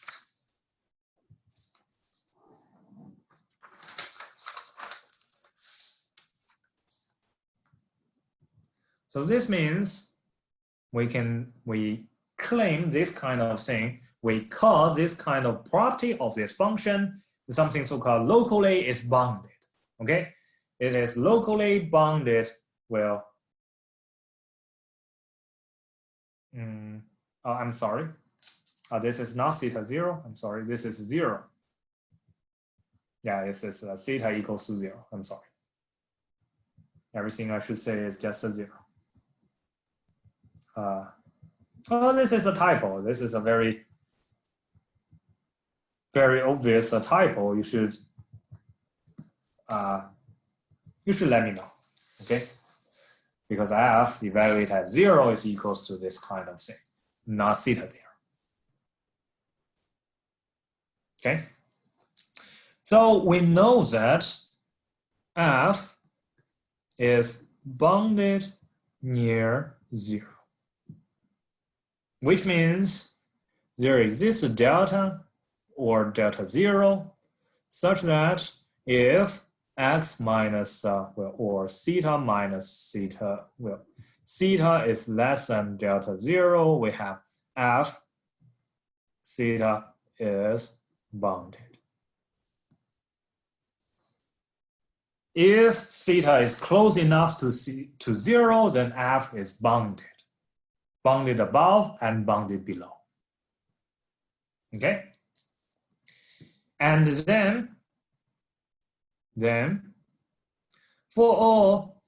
Speaker 1: we claim this kind of thing, we call this kind of property of this function something so-called locally is bounded. Okay? It is locally bounded. Well, I'm sorry. This is not theta 0. I'm sorry. This is 0. Yeah, this is theta equals to 0. I'm sorry. Everything I should say is just a 0. Oh, this is a typo. This is a very, very obvious typo. You should let me know, okay? Because f evaluated at 0 is equals to this kind of thing, not theta 0. Okay? So we know that f is bounded near 0. Which means there exists a delta or delta 0 such that if x minus, or theta minus theta, theta is less than delta 0, we have f theta is bounded. If theta is close enough to 0, then f is bounded. Bounded above and bounded below. Okay? And then for all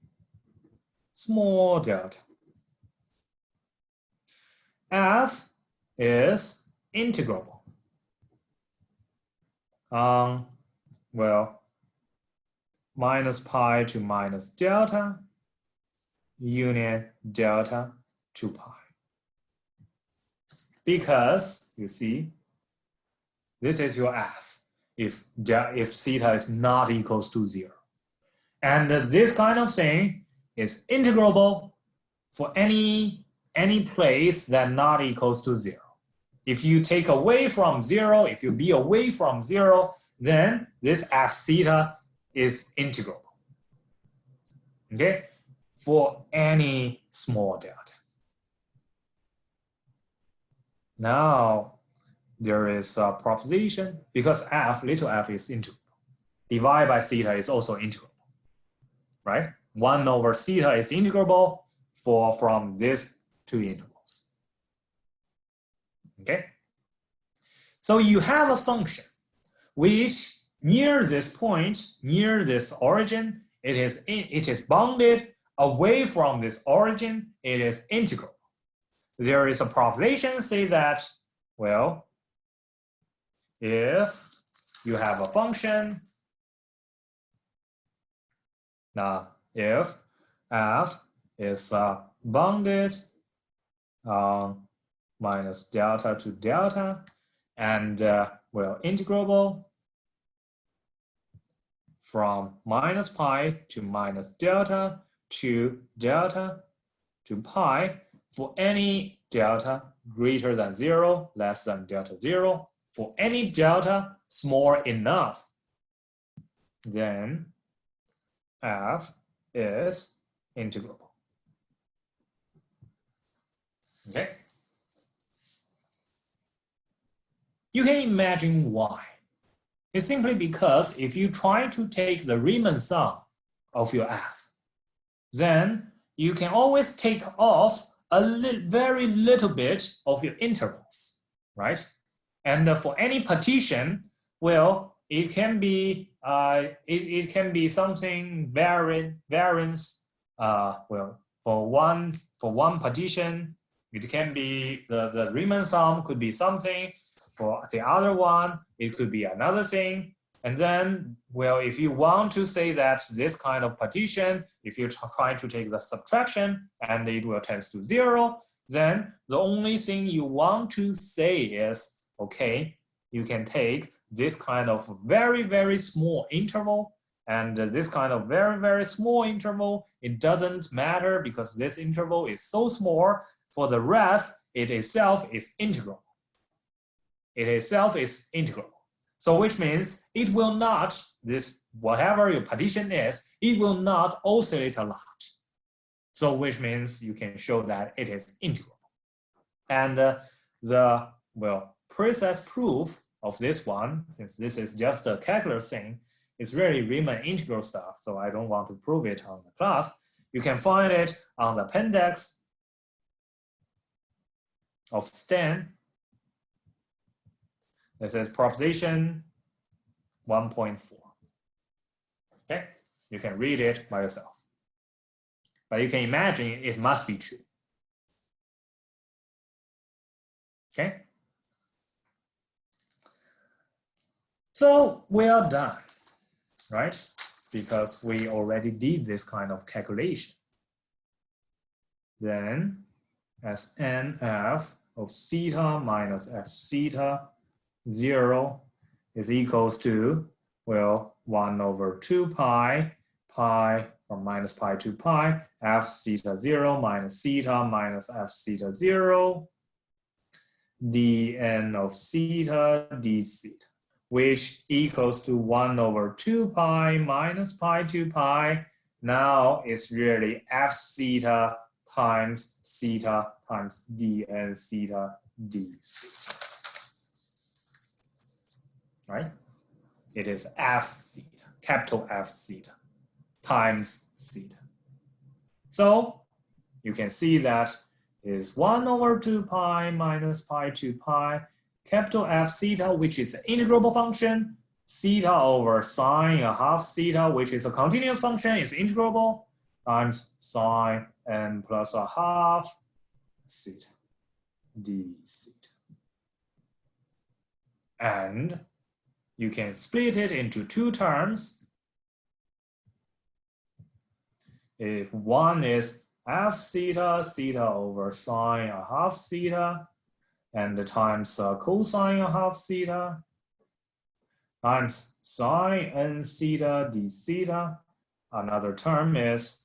Speaker 1: small delta, f is integrable. Minus pi to minus delta, union delta to pi. Because you see, this is your f if theta is not equals to 0. And this kind of thing is integrable for any place that not equals to 0. If you take away from 0, if you be away from 0, then this f theta is integrable. Okay? For any small delta. Now, there is a proposition, because little f is integrable. Divided by theta is also integrable, right? 1 over theta is integrable from these two intervals. Okay? So you have a function which near this point, near this origin, it is bounded. Away from this origin, it is integrable. There is a proposition say that, well, if you have a function, if f is bounded minus delta to delta and integrable from minus pi to minus delta to pi for any delta greater than 0, less than delta 0, for any delta small enough, then f is integrable. Okay? You can imagine why. It's simply because if you try to take the Riemann sum of your f, then you can always take off very little bit of your intervals, right? And for any partition, well, it can be it can be something variance. Well, for one partition, it can be the Riemann sum could be something. For the other one, it could be another thing. And then, well, if you want to say that this kind of partition, if you try to take the subtraction and it will tend to 0, then the only thing you want to say is, okay, you can take this kind of very, very small interval, and this kind of very, very small interval, it doesn't matter because this interval is so small. For the rest, it itself is integral. It itself is integral. So which means it will not, this whatever your partition is, it will not oscillate a lot. So which means you can show that it is integral. And the, well, precise proof of this one, since this is just a calculus thing, it's really Riemann integral stuff, so I don't want to prove it on the class. You can find it on the appendix of Stan. This is proposition 1.4. Okay, you can read it by yourself. But you can imagine it must be true. Okay. So we are done, right? Because we already did this kind of calculation. Then as NF of theta minus F theta 0 is equals to, well, 1 over 2 pi, pi from minus pi to pi, F theta 0 minus theta minus F theta 0, dn of theta d theta, which equals to 1 over 2 pi minus pi to pi. Now it's really F theta times theta times dn theta d theta. Right? It is F theta, capital F theta times theta. So you can see that is 1 over 2 pi minus pi to pi, capital F theta, which is an integrable function, theta over sine a half theta, which is a continuous function, is integrable, times sine n plus a half theta d theta. And you can split it into two terms. If one is F theta, theta over sine a half theta, and times cosine a half theta, times sine n theta d theta. Another term is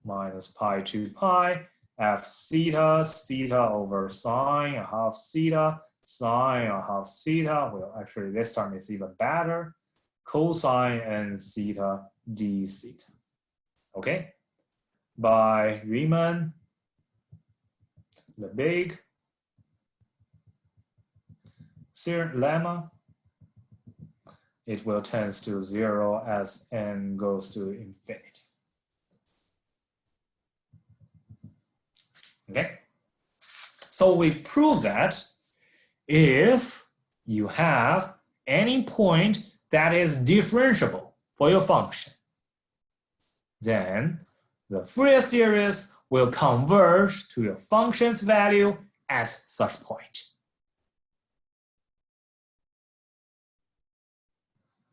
Speaker 1: minus pi to pi, F theta, theta over sine a half theta, sine a half theta. Well, actually, this term is even better. Cosine n theta d theta. Okay? By Riemann, Lebesgue lemma, it will tend to 0 as n goes to infinity. Okay? So we prove that if you have any point that is differentiable for your function, then the Fourier series will converge to your function's value at such point.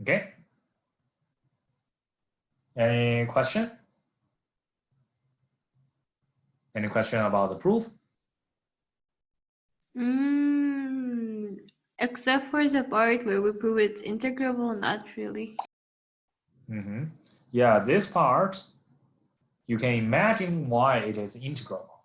Speaker 1: Okay? Any question? Any question about the proof?
Speaker 2: Except for the part where we prove it's integrable, not really.
Speaker 1: Yeah, this part, you can imagine why it is integrable.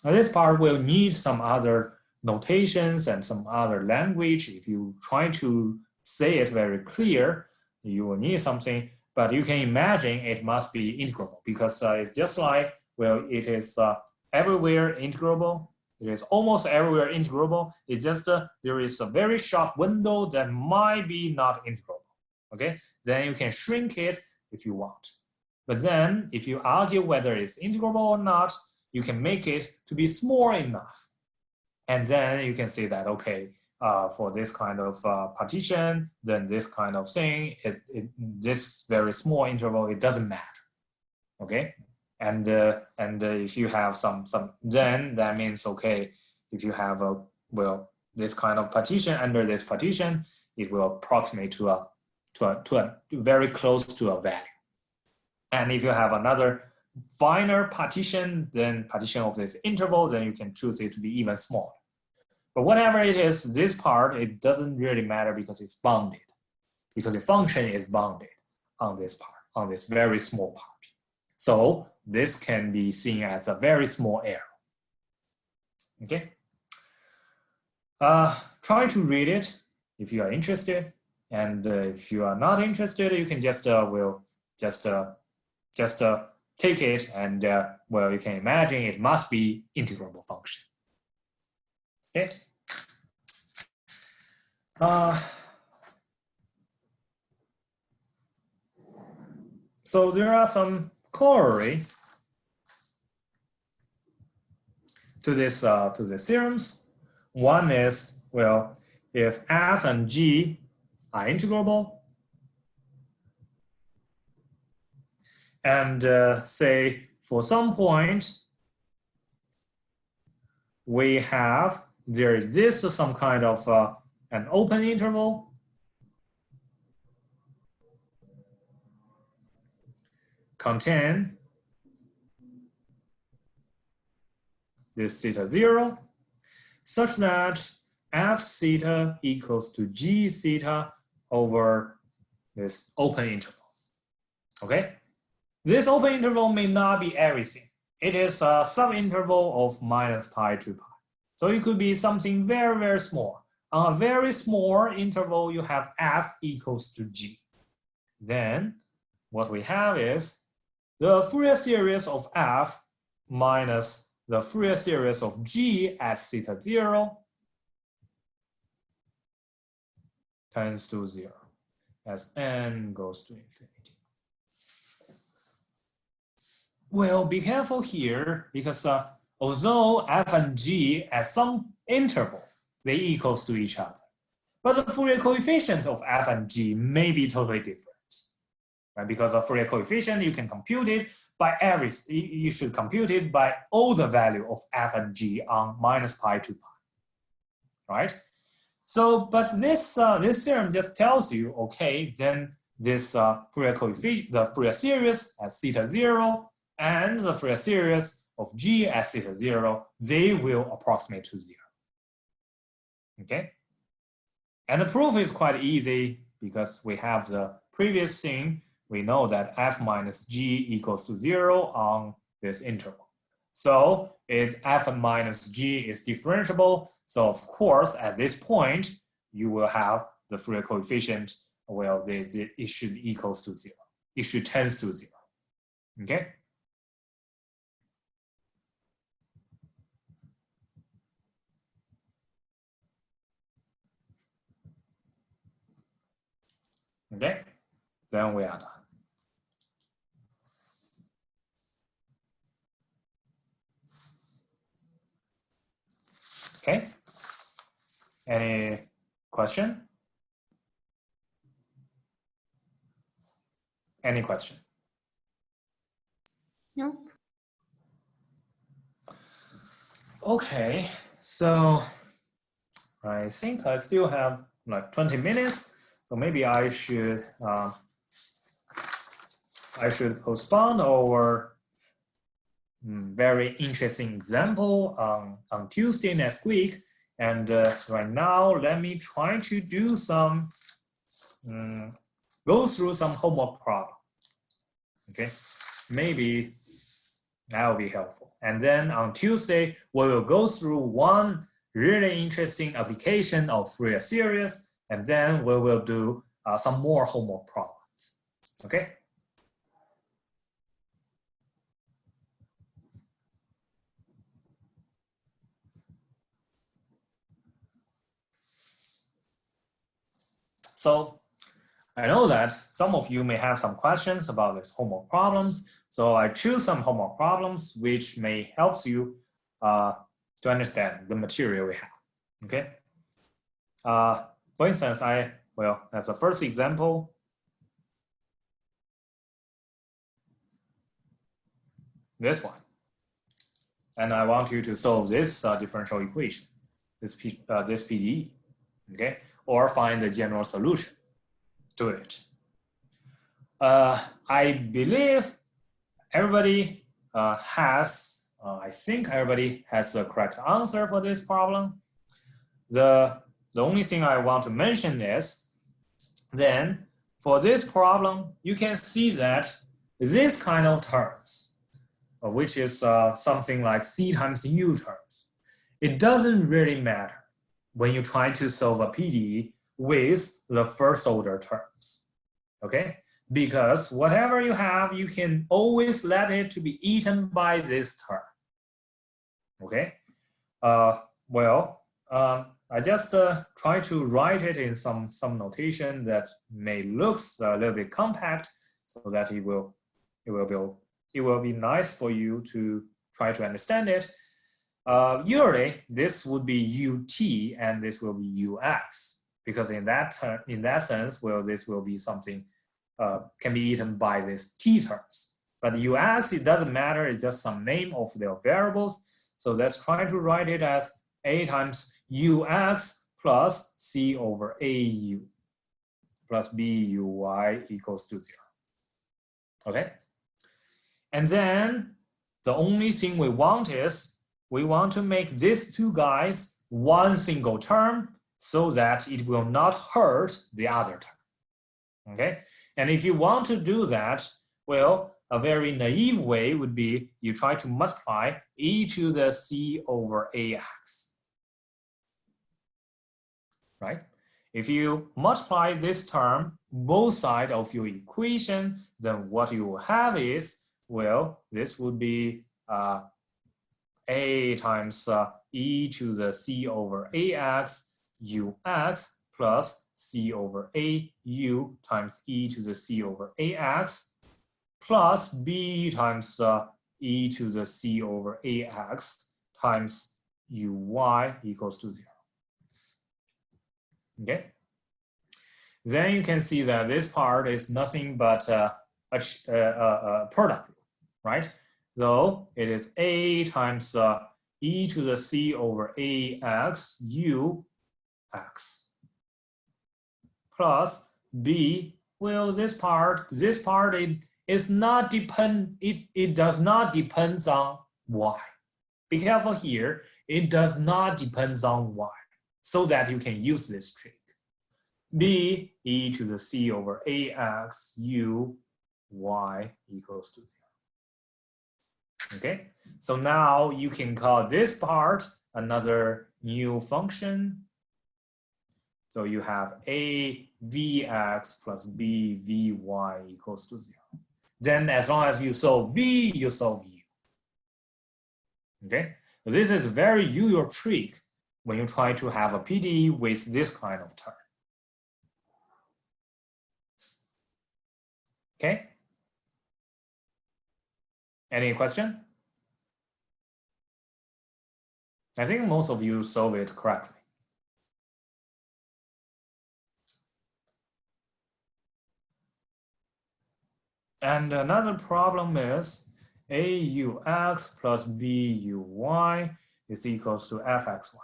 Speaker 1: This part will need some other notations and some other language. If you try to say it very clear, you will need something, but you can imagine it must be integrable because it's just like, well, it is everywhere integrable. It is almost everywhere integrable. It's just there is a very short window that might be not integrable. Okay, then you can shrink it if you want. But then if you argue whether it's integrable or not, you can make it to be small enough. And then you can say that, okay, for this kind of partition, then this kind of thing, this very small interval, it doesn't matter, okay? And if you have some, then that means, okay, if you have a, well, this kind of partition under this partition, it will approximate to a very close to a value. And if you have another finer partition, then partition of this interval, then you can choose it to be even smaller. But whatever it is, this part, it doesn't really matter because it's bounded, because the function is bounded on this part, on this very small part. So this can be seen as a very small error. Okay. Try to read it if you are interested, and if you are not interested, you can just take it and well, you can imagine it must be integrable function. Okay. So there are some corollary to this theorems. One is, well, if f and g are integrable, and say for some point there exists some kind of an open interval contain this theta 0 such that f theta equals to g theta over this open interval. Okay? This open interval may not be everything. It is a subinterval of minus pi to pi. So it could be something very, very small. On a very small interval, you have f equals to g. Then what we have is the Fourier series of f minus the Fourier series of g at theta 0 tends to 0 as n goes to infinity. Well, be careful here because although f and g at some interval, they equals to each other, but the Fourier coefficient of f and g may be totally different. Right? Because of Fourier coefficient, you can compute it by you should compute it by all the value of f and g on minus pi to pi, right? So, but this theorem just tells you, okay, then this Fourier coefficient, the Fourier series at theta 0 and the Fourier series of g at theta 0, they will approximate to 0. Okay? And the proof is quite easy because we have the previous thing. We know that f minus g equals to 0 on this interval. So f minus g is differentiable. So of course, at this point, you will have the Fourier coefficient, well, it should equals to 0. It should tends to 0. Okay? Okay, then we are done. Okay, any question? Any question?
Speaker 2: No.
Speaker 1: Okay, so I think I still have like 20 minutes. So maybe I should postpone our very interesting example on Tuesday next week. And right now, let me try to do some, go through some homework problem. Okay, maybe that will be helpful. And then on Tuesday, we will go through one really interesting application of Fourier series. And then we will do some more homework problems, okay? So I know that some of you may have some questions about these homework problems. So I choose some homework problems which may help you to understand the material we have, okay? For instance, as a first example, this one. And I want you to solve this differential equation, this PDE, okay? Or find the general solution to it. I believe everybody I think everybody has the correct answer for this problem. The only thing I want to mention is, then for this problem, you can see that this kind of terms, which is something like C times U terms, it doesn't really matter when you try to solve a PDE with the first order terms, okay? Because whatever you have, you can always let it to be eaten by this term, okay? I just try to write it in some notation that may looks a little bit compact, so that it will be nice for you to try to understand it. Usually, this would be UT and this will be UX, because in that sense, this will be something can be eaten by these T terms. But UX, it doesn't matter, it's just some name of their variables. So let's try to write it as A times UX plus C over AU plus BUY equals to 0. Okay? And then the only thing we want is, we want to make these two guys one single term so that it will not hurt the other term. Okay? And if you want to do that, well, a very naive way would be you try to multiply e to the c over ax. Right? If you multiply this term, both sides of your equation, then what you will have is, well, this would be a times e to the c over ax ux plus c over au times e to the c over ax plus b times e to the c over ax times uy equals to 0. Okay. Then you can see that this part is nothing but a product, right? Though it is a times e to the c over ax ux plus b. Well, this part it is not depend. It does not depend on y. Be careful here. It does not depend on y, so that you can use this trick. B e to the c over ax u y equals to 0. Okay, so now you can call this part another new function. So you have a vx plus b vy equals to 0. Then as long as you solve v, you solve u. Okay, so this is very usual trick when you try to have a PDE with this kind of term. Okay. Any question? I think most of you solve it correctly. And another problem is AUX plus BUY is equals to FXY.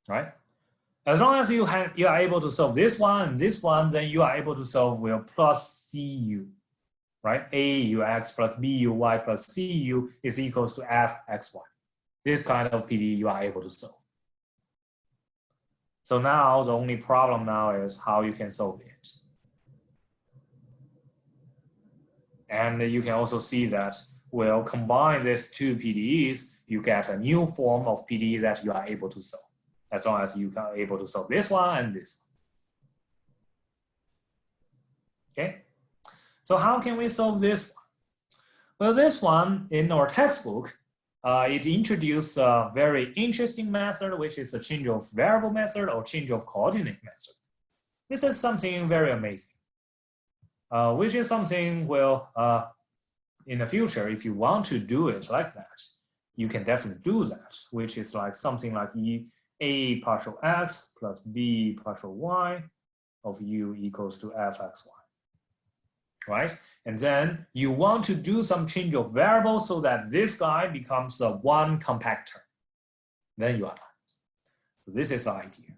Speaker 1: Right? As long as you are able to solve this one and this one, then you are able to solve with plus CU. Right? AUX plus BUY plus CU is equals to FXY. This kind of PDE you are able to solve. So now the only problem now is how you can solve it. And you can also see that we'll combine these two PDEs, you get a new form of PDE that you are able to solve, as long as you are able to solve this one and this one. Okay, so how can we solve this one? Well, this one in our textbook, it introduced a very interesting method, which is a change of variable method or change of coordinate method. This is something very amazing. Which is something, well, in the future, if you want to do it like that, you can definitely do that, which is like something like a partial x plus b partial y of u equals to fxy, right? And then you want to do some change of variable so that this guy becomes a one compact term. Then you are done. So this is the idea.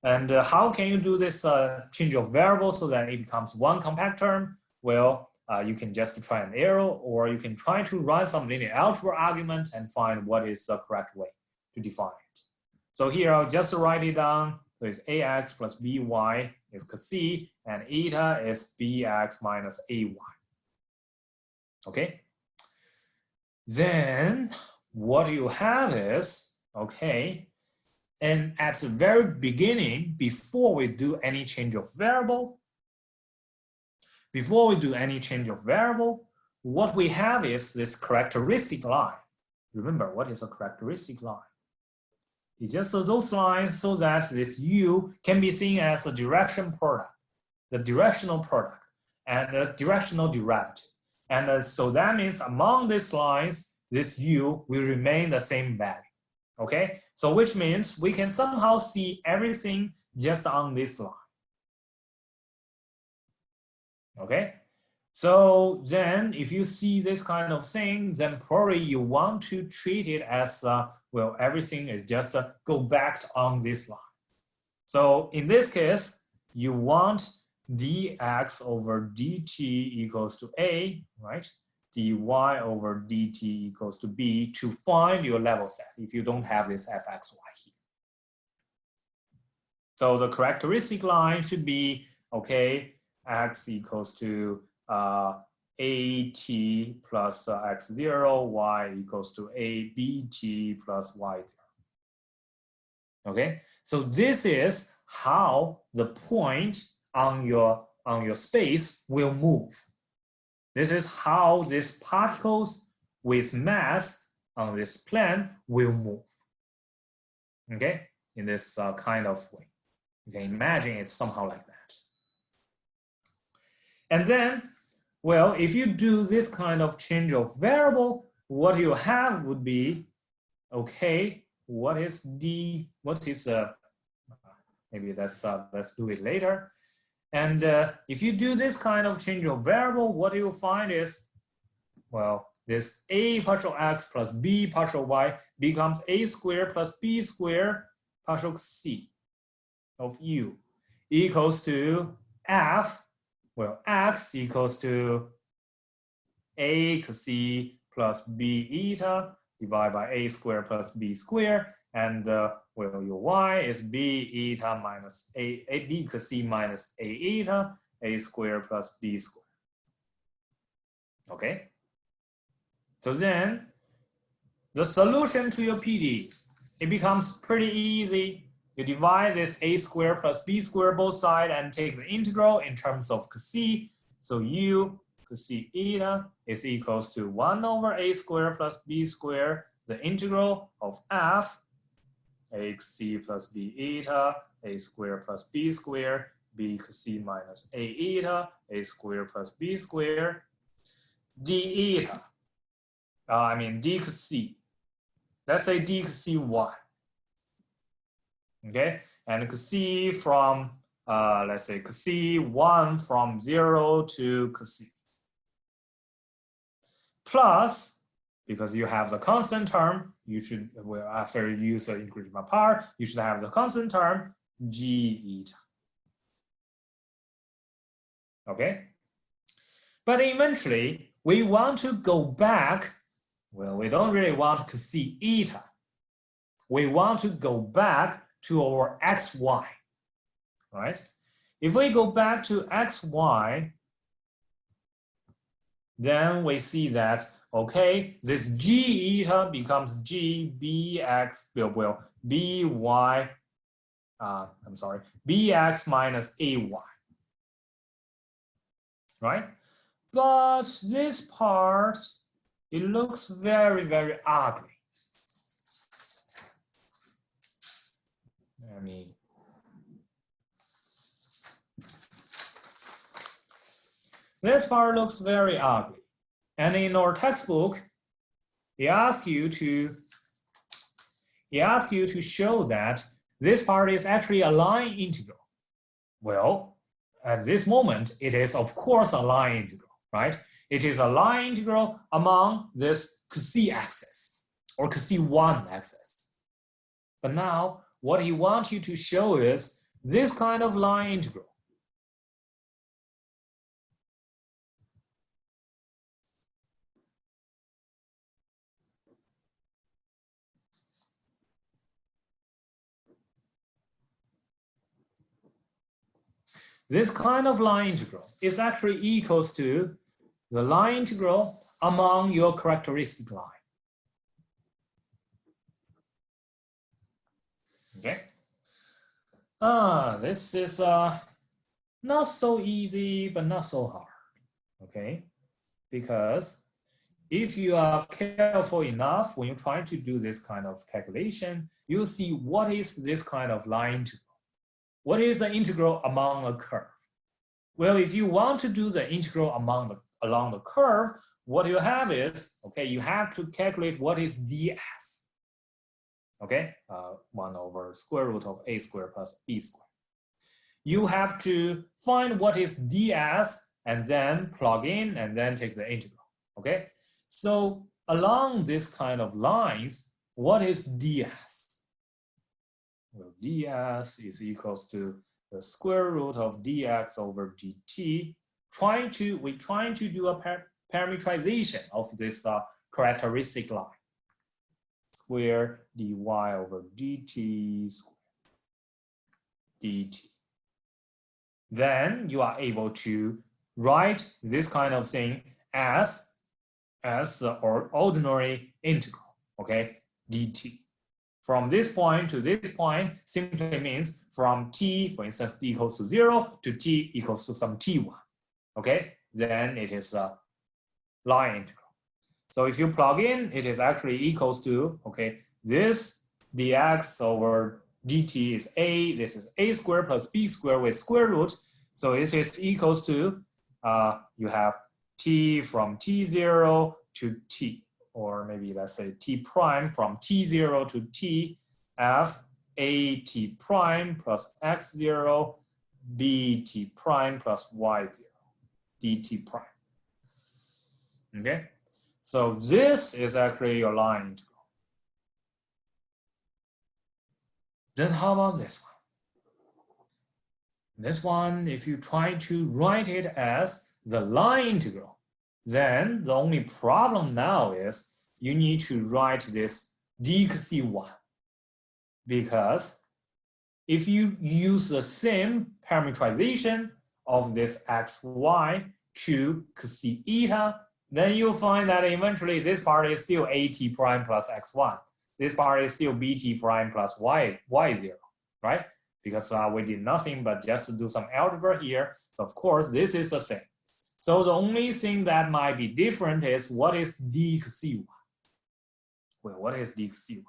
Speaker 1: And how can you do this change of variable so that it becomes one compact term? Well, you can just try an arrow, or you can try to run some linear algebra argument and find what is the correct way to define it. So here I'll just write it down. So it's ax plus by is c, and eta is bx minus ay. Okay. Then what you have is, okay, and at the very beginning, before we do any change of variable, what we have is this characteristic line. Remember, what is a characteristic line? It's just those lines so that this u can be seen as a direction product, the directional product, and the directional derivative. And so that means among these lines, this u will remain the same value. Okay, so which means we can somehow see everything just on this line. Okay, so then if you see this kind of thing, then probably you want to treat it as well, everything is just go back on this line. So in this case, you want dx over dt equals to a, right? dy over dt equals to b to find your level set if you don't have this fxy here. So the characteristic line should be, okay, x equals to at plus x0, y equals to a bt plus y0. Okay, so this is how the point on your space will move. This is how these particles with mass on this plane will move. Okay, in this kind of way. You can imagine it somehow like that. And then, well, if you do this kind of change of variable, what you have would be, okay, maybe let's do it later. And if you do this kind of change of variable, what you find is, well, this a partial x plus b partial y becomes a squared plus b squared partial c of u equals to f, well, x equals to a c plus b eta divided by a squared plus b squared, and well, your y is b eta minus a b c minus a eta, a squared plus b squared. Okay. So then the solution to your PDE, it becomes pretty easy. You divide this a squared plus b squared both sides and take the integral in terms of c. So u c eta is equals to 1 over a squared plus b squared, the integral of f a c plus b eta, a squared plus b squared, b c minus a eta, a squared plus b squared, d eta. D c. Let's say d c y. Okay, and c from let's say c 1 from 0 to c. Plus, because you have the constant term, you should, well, after you use the increment power, you should have the constant term g eta. Okay, but eventually we want to go back. Well, we don't really want to see eta. We want to go back to our xy, right? If we go back to xy, then we see that, okay, this g eta becomes g bx, well, by, bx minus ay, right? But this part, it looks very, very ugly. This part looks very ugly. And in our textbook, He asks you to show that this part is actually a line integral. Well, at this moment, it is of course a line integral, right? It is a line integral among this c axis or c1 axis. But now, what he wants you to show is this kind of line integral. This kind of line integral is actually equals to the line integral among your characteristic line. Okay. This is not so easy, but not so hard. Okay, because if you are careful enough when you're trying to do this kind of calculation, you'll see what is this kind of line integral. What is the integral among a curve? Well, if you want to do the integral along the curve, what you have is, okay, you have to calculate what is ds. Okay, 1 over square root of a squared plus b squared. You have to find what is ds and then plug in and then take the integral. Okay, so along this kind of lines, what is ds? Well, ds is equals to the square root of dx over dt. We're trying to do a parametrization of this characteristic line. Square dy over dt square dt. Then you are able to write this kind of thing as or ordinary integral, okay, dt. From this point to this point simply means from t, for instance, t equals to 0 to t equals to some t1, okay? Then it is a line integral. So if you plug in, it is actually equals to, okay, this dx over dt is a, this is a squared plus b squared with square root. So it is equals to, you have t from t0 to t, or maybe let's say t prime from t0 to t, f a t prime plus x0, b t prime plus y0, dt prime. Okay, so this is actually your line integral. Then how about this one? This one, if you try to write it as the line integral, then the only problem now is you need to write this dc1, because if you use the same parametrization of this xy to c eta, then you'll find that eventually this part is still at prime plus x1. This part is still bt prime plus y0, right? Because we did nothing but just to do some algebra here. Of course, this is the same. So the only thing that might be different is what is dc1? Well, what is dc1?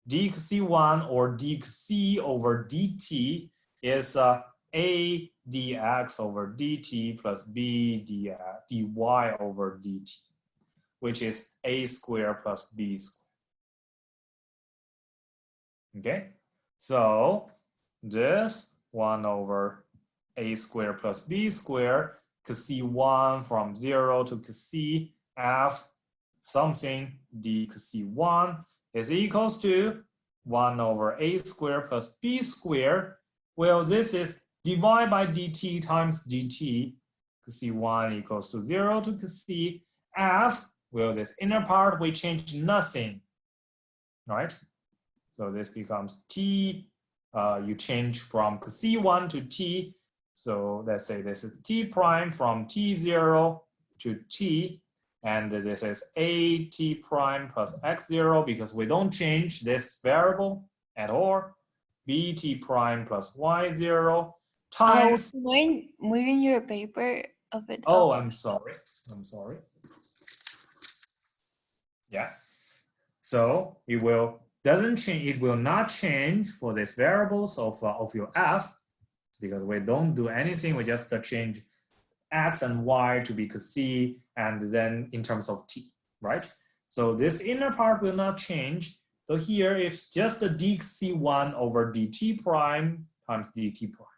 Speaker 1: dc1 or dc over dt is a dx over dt plus b dy over dt, which is a squared plus b squared. Okay, so this 1 over a squared plus b squared, c1 from 0 to c f something dc1 is equals to 1 over a squared plus b squared. Well, this is divided by dt times dt. c1 equals to 0 to c f. Well, this inner part we change nothing, right? So this becomes t. You change from c1 to t. So let's say this is t prime from t0 to t. And this is a t prime plus x0 because we don't change this variable at all. bt prime plus y0 times.
Speaker 2: Moving your paper a bit.
Speaker 1: Oh, I'm sorry. Yeah. So it will doesn't change. It will not change for these variables of your f, because we don't do anything. We just change x and y to be c, and then in terms of t, right? So this inner part will not change. So here it's just the dc1 over dt prime times dt prime.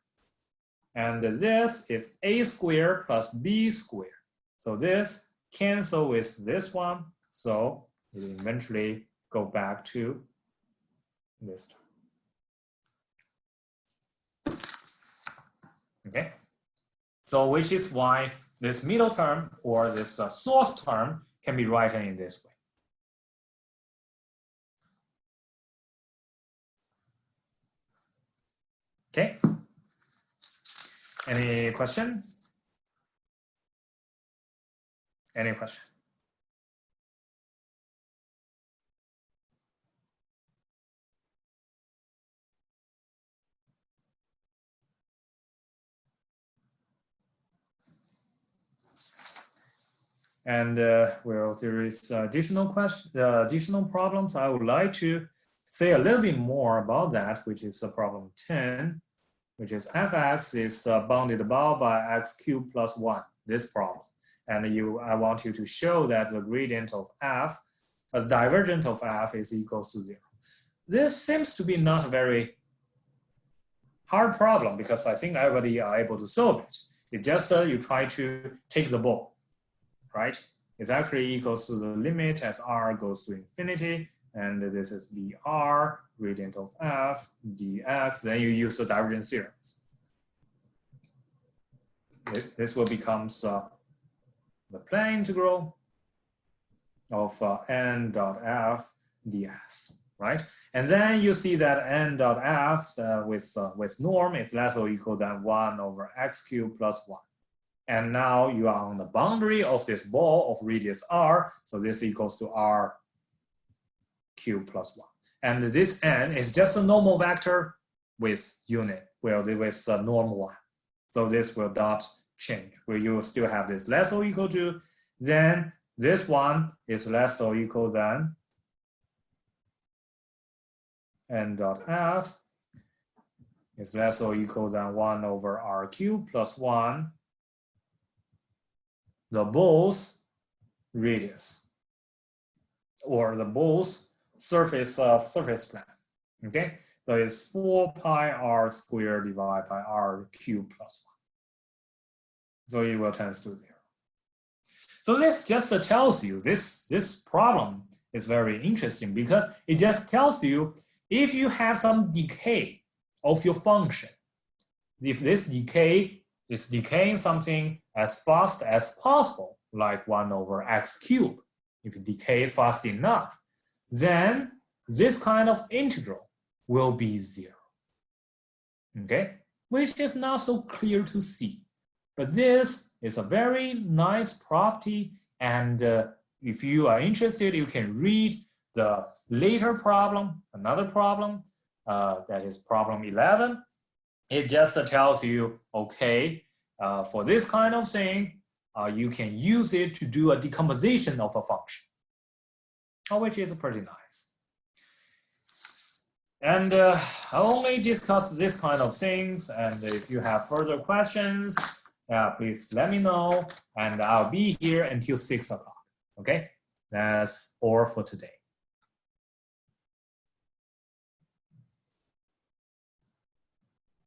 Speaker 1: And this is a squared plus b squared. So this cancel with this one. So it will eventually go back to this term. Okay. So which is why this middle term or this source term can be written in this way. Okay. Any question? Any question? And well, there is additional problems. I would like to say a little bit more about that, which is problem 10, which is fx is bounded about by x cubed plus 1, this problem. And I want you to show that the gradient of f, the divergent of f is equals to 0. This seems to be not a very hard problem because I think everybody are able to solve it. It's just you try to take the ball. Right? It's actually equals to the limit as r goes to infinity, and this is dr, gradient of f, dx, then you use the divergence theorems. This will become the plane integral of n dot f ds, right? And then you see that n dot f with norm is less or equal than 1 over x cubed plus 1. And now you are on the boundary of this ball of radius r, so this equals to r cubed plus 1. And this n is just a normal vector with unit, well, with norm 1. So this will not change, where you will still have this less or equal to, then this one is less or equal than n dot f is less or equal than 1 over r cubed plus 1. The ball's radius or the ball's surface plane. Okay, so it's 4 pi r squared divided by r cubed plus 1. So it will tend to 0. So this just tells you this problem is very interesting because it just tells you if you have some decay of your function, if this decay is decaying something as fast as possible, like 1 over x cubed, if it decays fast enough, then this kind of integral will be 0. Okay, which is not so clear to see. But this is a very nice property, and if you are interested, you can read the later problem, another problem, that is problem 11. It just tells you, okay, for this kind of thing, you can use it to do a decomposition of a function, which is pretty nice. And I only discuss this kind of things, and if you have further questions, please let me know, and I'll be here until 6 o'clock. Okay, that's all for today.